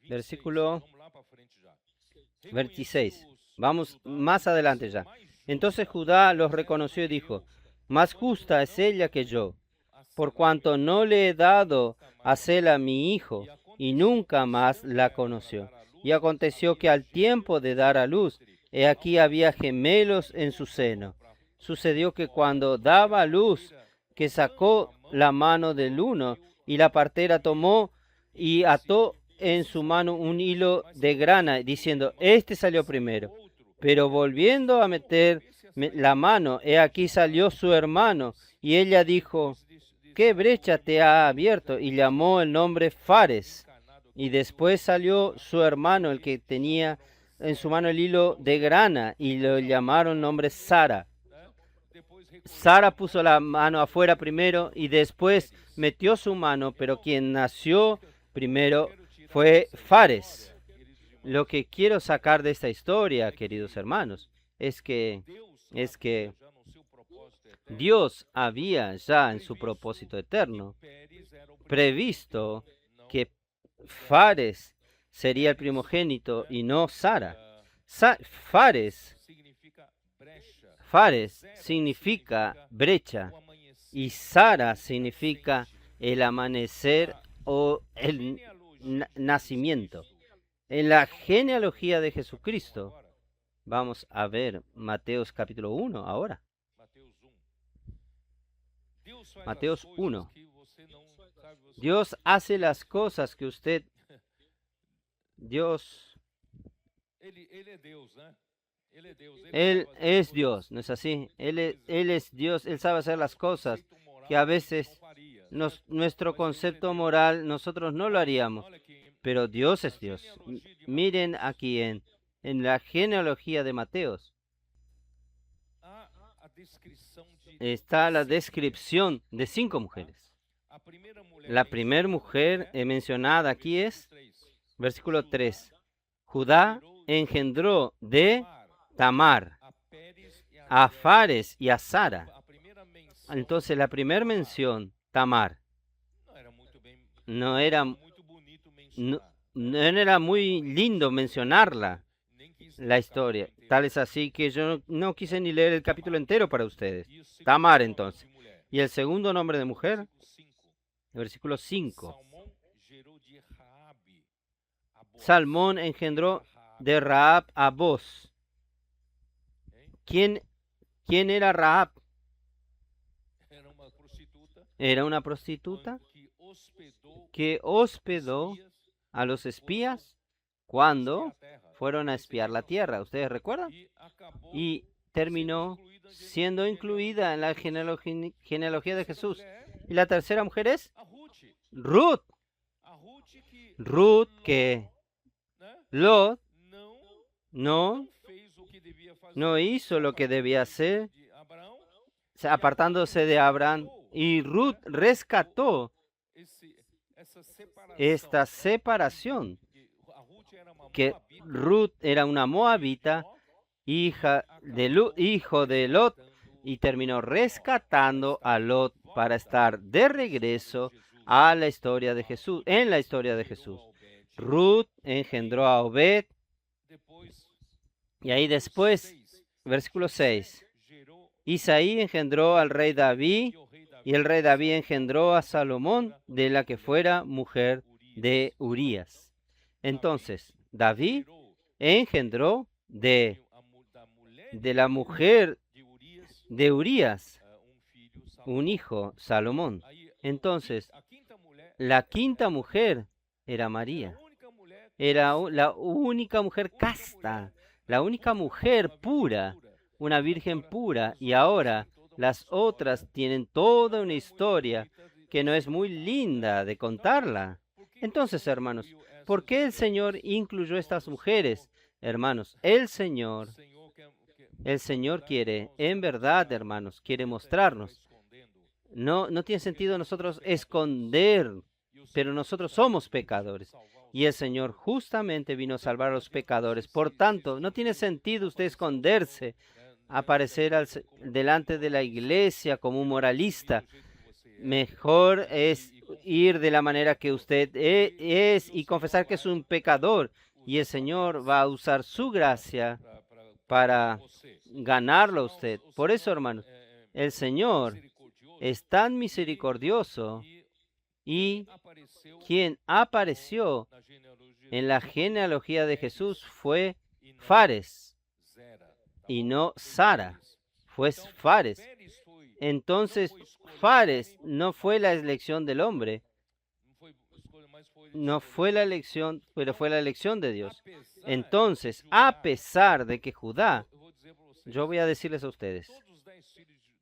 Versículo 26. Vamos más adelante ya. Entonces Judá los reconoció y dijo, más justa es ella que yo, por cuanto no le he dado a Sela mi hijo, y nunca más la conoció. Y aconteció que al tiempo de dar a luz, he aquí había gemelos en su seno. Sucedió que cuando daba a luz, que sacó la mano del uno, y la partera tomó y ató en su mano un hilo de grana, diciendo, este salió primero. Pero volviendo a meter la mano, he aquí salió su hermano, y ella dijo, ¿qué brecha te ha abierto? Y llamó el nombre Fares. Y después salió su hermano, el que tenía en su mano el hilo de grana, y lo llamaron nombre Sara. Sara puso la mano afuera primero y después metió su mano, pero quien nació primero fue Fares. Lo que quiero sacar de esta historia, queridos hermanos, es que Dios había ya en su propósito eterno previsto que Fares sería el primogénito y no Sara. Fares significa brecha y Sara significa el amanecer o el nacimiento. En la genealogía de Jesucristo, vamos a ver Mateos capítulo 1 ahora. Mateos 1. Dios hace las cosas que usted... Él es Dios, ¿no es así? Él es Dios, Él sabe hacer las cosas que a veces nuestro concepto moral nosotros no lo haríamos, pero Dios es Dios. Miren aquí en la genealogía de Mateos. Está la descripción de 5 mujeres. La primera mujer mencionada aquí es, versículo 3, Judá engendró de Tamar a Fares y a Sara. Entonces la primera mención, Tamar, no era no era muy lindo mencionarla, la historia. Tal es así que yo no quise ni leer el capítulo entero para ustedes. Tamar, entonces. Y el segundo nombre de mujer, versículo 5. Salmón engendró de Rahab a Boz. ¿Quién era Rahab? Era una prostituta que hospedó a los espías cuando fueron a espiar la tierra. ¿Ustedes recuerdan? Y terminó siendo incluida en la genealogía de Jesús. Y la tercera mujer es Ruth. Ruth, que Lot no hizo lo que debía hacer, apartándose de Abraham. Y Ruth rescató esta separación, que Ruth era una moabita, hijo de Lot, y terminó rescatando a Lot para estar de regreso a la historia de Jesús, en la historia de Jesús. Ruth engendró a Obed, y ahí después, versículo 6, Isaí engendró al rey David, y el rey David engendró a Salomón de la que fuera mujer de Urías. Entonces, David engendró de la mujer de Urías un hijo, Salomón. Entonces, la quinta mujer era María. Era la única mujer casta, la única mujer pura, una virgen pura. Y ahora las otras tienen toda una historia que no es muy linda de contarla. Entonces, hermanos, ¿por qué el Señor incluyó estas mujeres? Hermanos, el Señor quiere, en verdad, hermanos, quiere mostrarnos. No tiene sentido nosotros esconder, pero nosotros somos pecadores. Y el Señor justamente vino a salvar a los pecadores. Por tanto, no tiene sentido usted esconderse, aparecer delante de la iglesia como un moralista. Mejor es ir de la manera que usted es y confesar que es un pecador. Y el Señor va a usar su gracia para ganarlo a usted. Por eso, hermanos, el Señor es tan misericordioso, y quien apareció en la genealogía de Jesús fue Fares y no Sara, fue Fares. Entonces, Fares no fue la elección del hombre, no fue la elección, pero fue la elección de Dios. Entonces, a pesar de que Judá, yo voy a decirles a ustedes,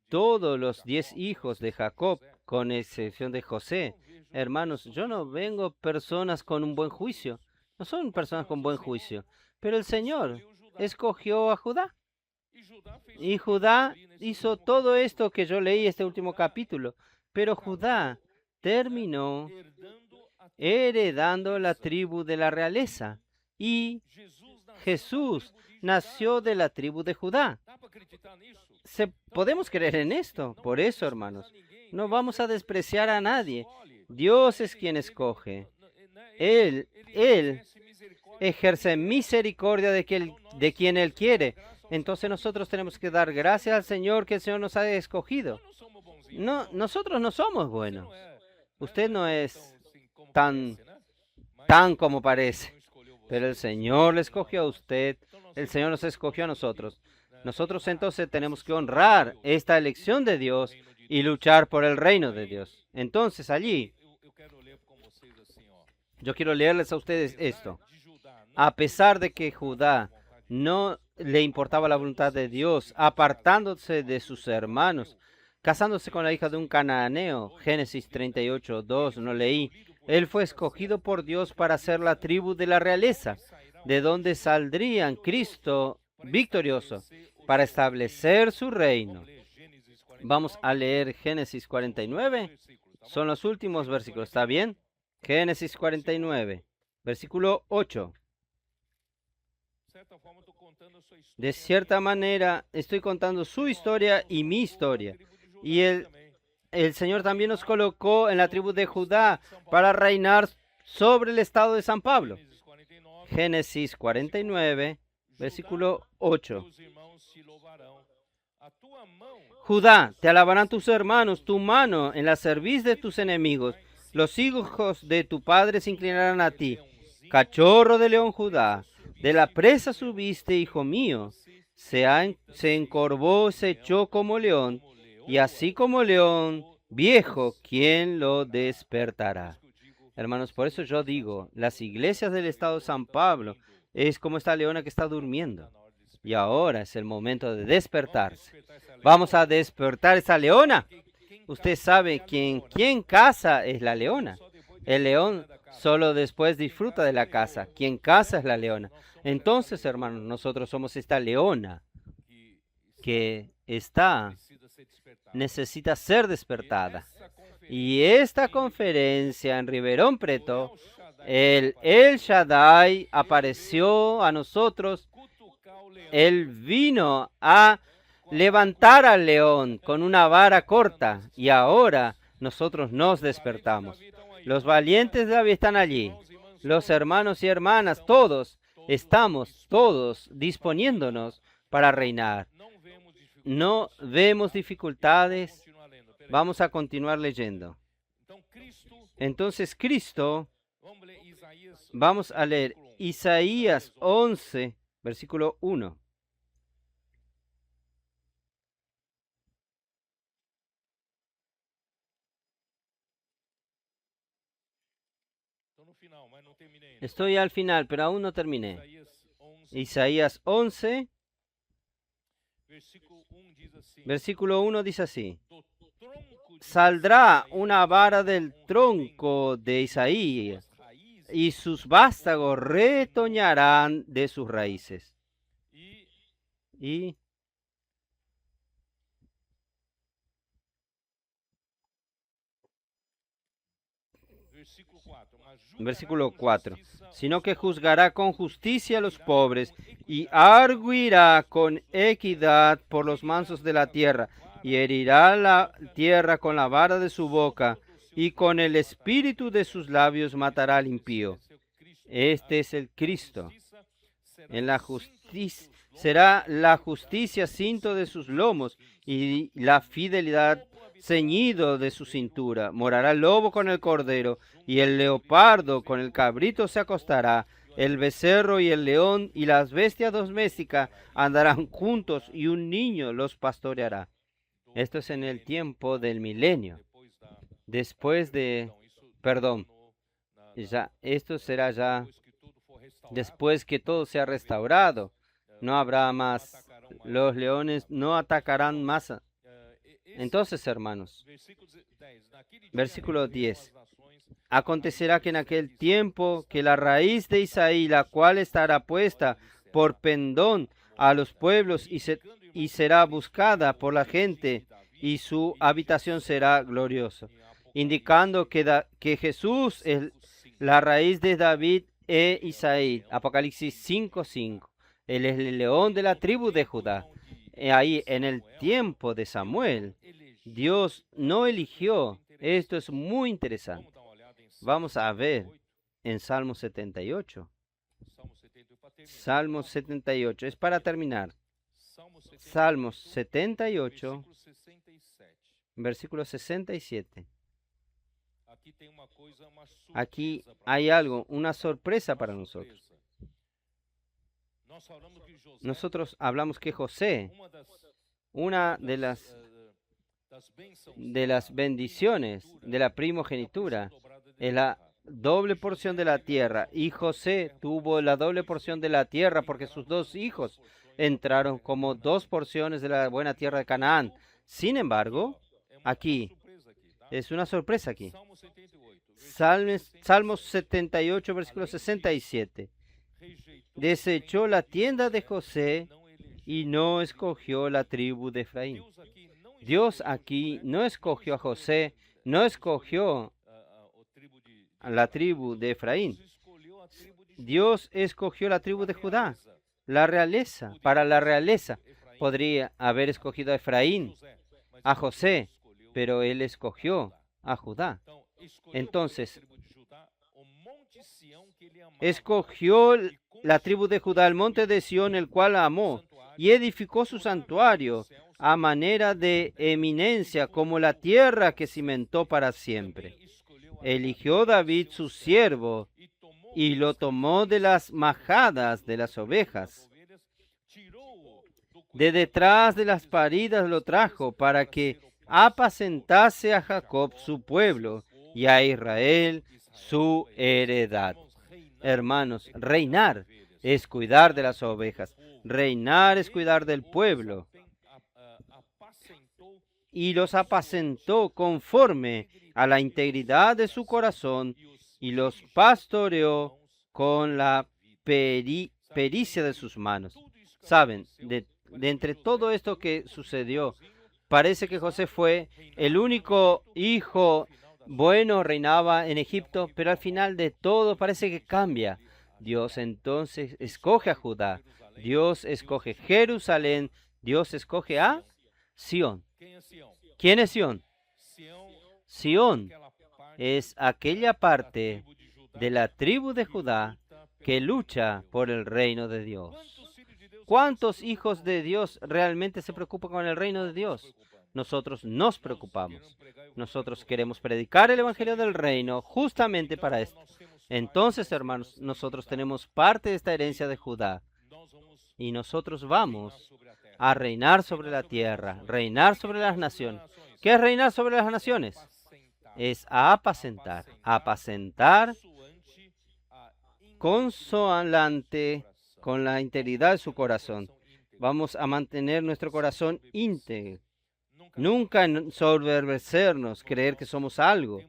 todos los 10 hijos de Jacob, con excepción de José, hermanos, yo no vengo personas con un buen juicio, no son personas con buen juicio, pero el Señor escogió a Judá. Y Judá hizo todo esto que yo leí este último capítulo, pero Judá terminó heredando la tribu de la realeza, y Jesús nació de la tribu de Judá. Podemos creer en esto. Por eso, hermanos, no vamos a despreciar a nadie. Dios es quien escoge. Él ejerce misericordia de quien Él quiere. Entonces nosotros tenemos que dar gracias al Señor que el Señor nos ha escogido. No, nosotros no somos buenos. Usted no es tan como parece. Pero el Señor le escogió a usted. El Señor nos escogió a nosotros. Nosotros entonces tenemos que honrar esta elección de Dios y luchar por el reino de Dios. Entonces allí, yo quiero leerles a ustedes esto. A pesar de que Judá no le importaba la voluntad de Dios, apartándose de sus hermanos, casándose con la hija de un cananeo, Génesis 38:2, no leí, él fue escogido por Dios para ser la tribu de la realeza, de donde saldrían Cristo victorioso, para establecer su reino. Vamos a leer Génesis 49. Son los últimos versículos, ¿está bien? Génesis 49, versículo 8. De cierta manera, estoy contando su historia y mi historia. Y el Señor también nos colocó en la tribu de Judá para reinar sobre el estado de San Pablo. Gênesis 49, Génesis 49, versículo 8. teus irmãos te louvarão. A tua mão Judá, te alabarán tus hermanos, tu mano en la cerviz de tus enemigos. Los hijos de tu padre se inclinarán a ti. Cachorro de león, Judá, de la presa subiste, hijo mío. Se encorvó, se echó como león, y así como león viejo, ¿quién lo despertará? Hermanos, por eso yo digo, las iglesias del estado de San Pablo es como esta leona que está durmiendo. Y ahora es el momento de despertarse. Vamos a despertar esa leona. Usted sabe que en quién caza es la leona. El león solo después disfruta de la caza. Quien caza es la leona. Entonces, hermanos, nosotros somos esta leona que necesita ser despertada. Y esta conferencia en Riverón Preto, el Shaddai apareció a nosotros. Él vino a levantar al león con una vara corta y ahora nosotros nos despertamos. Los valientes de David están allí. Los hermanos y hermanas, todos, estamos todos disponiéndonos para reinar. No vemos dificultades. Vamos a continuar leyendo. Entonces Cristo, vamos a leer Isaías 11, versículo 1. Estoy al final, pero aún no terminé. Isaías 11, versículo 1 dice así. Saldrá una vara del tronco de Isaí, y sus vástagos retoñarán de sus raíces. Y versículo 4. Sino que juzgará con justicia a los pobres y arguirá con equidad por los mansos de la tierra, y herirá la tierra con la vara de su boca, y con el espíritu de sus labios matará al impío. Este es el Cristo. En la justicia será la justicia cinto de sus lomos, y la fidelidad ceñido de su cintura. Morará el lobo con el cordero, y el leopardo con el cabrito se acostará. El becerro y el león y las bestias domésticas andarán juntos, y un niño los pastoreará. Esto es en el tiempo del milenio. Esto será ya después que todo sea restaurado. No habrá más, los leones no atacarán más. Entonces, hermanos, versículo 10. Acontecerá que en aquel tiempo que la raíz de Isaí, la cual estará puesta por pendón a los pueblos y será buscada por la gente, y su habitación será gloriosa, indicando que Jesús es la raíz de David e Isaí. Apocalipsis 5:5. Él es el león de la tribu de Judá. Ahí en el tiempo de Samuel, Dios no eligió. Esto es muy interesante. Vamos a ver en Salmo 78. Salmo 78. Es para terminar. Salmos 78, versículo 67. Aquí hay algo, una sorpresa para nosotros. Nosotros hablamos que José, una de las bendiciones de la primogenitura, es la doble porción de la tierra. Y José tuvo la doble porción de la tierra porque sus dos hijos entraron como dos porciones de la buena tierra de Canaán. Sin embargo, aquí es una sorpresa aquí. Salmos 78, versículo 67. Desechó la tienda de José y no escogió la tribu de Efraín. Dios aquí no escogió a José, no escogió a la tribu de Efraín. Dios escogió la tribu de Judá, la realeza. Para la realeza podría haber escogido a Efraín, a José, pero él escogió a Judá. Entonces, escogió la tribu de Judá, el monte de Sión, el cual amó, y edificó su santuario a manera de eminencia, como la tierra que cimentó para siempre. Eligió David su siervo, y lo tomó de las majadas de las ovejas. De detrás de las paridas lo trajo para que apacentase a Jacob su pueblo y a Israel su heredad. Hermanos, reinar es cuidar de las ovejas. Reinar es cuidar del pueblo. Y los apacentó conforme a la integridad de su corazón y los pastoreó con la pericia de sus manos. Saben, de entre todo esto que sucedió, parece que José fue el único hijo bueno, reinaba en Egipto, pero al final de todo parece que cambia. Dios entonces escoge a Judá, Dios escoge Jerusalén, Dios escoge a Sión. ¿Quién es Sión? Sión es aquella parte de la tribu de Judá que lucha por el reino de Dios. ¿Cuántos hijos de Dios realmente se preocupan con el reino de Dios? Nosotros nos preocupamos. Nosotros queremos predicar el evangelio del reino justamente para esto. Entonces, hermanos, nosotros tenemos parte de esta herencia de Judá y nosotros vamos a reinar sobre la tierra, reinar sobre las naciones. ¿Qué es reinar sobre las naciones? Es apacentar consonante con la integridad de su corazón. Vamos a mantener nuestro corazón íntegro. Nunca ensoberbecernos, creer que somos algo.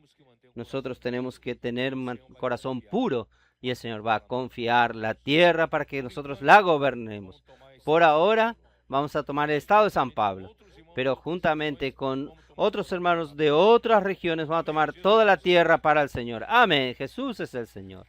Nosotros tenemos que tener un corazón puro y el Señor va a confiar la tierra para que nosotros la gobernemos. Por ahora vamos a tomar el estado de San Pablo, pero juntamente con otros hermanos de otras regiones vamos a tomar toda la tierra para el Señor. Amén. Jesús es el Señor.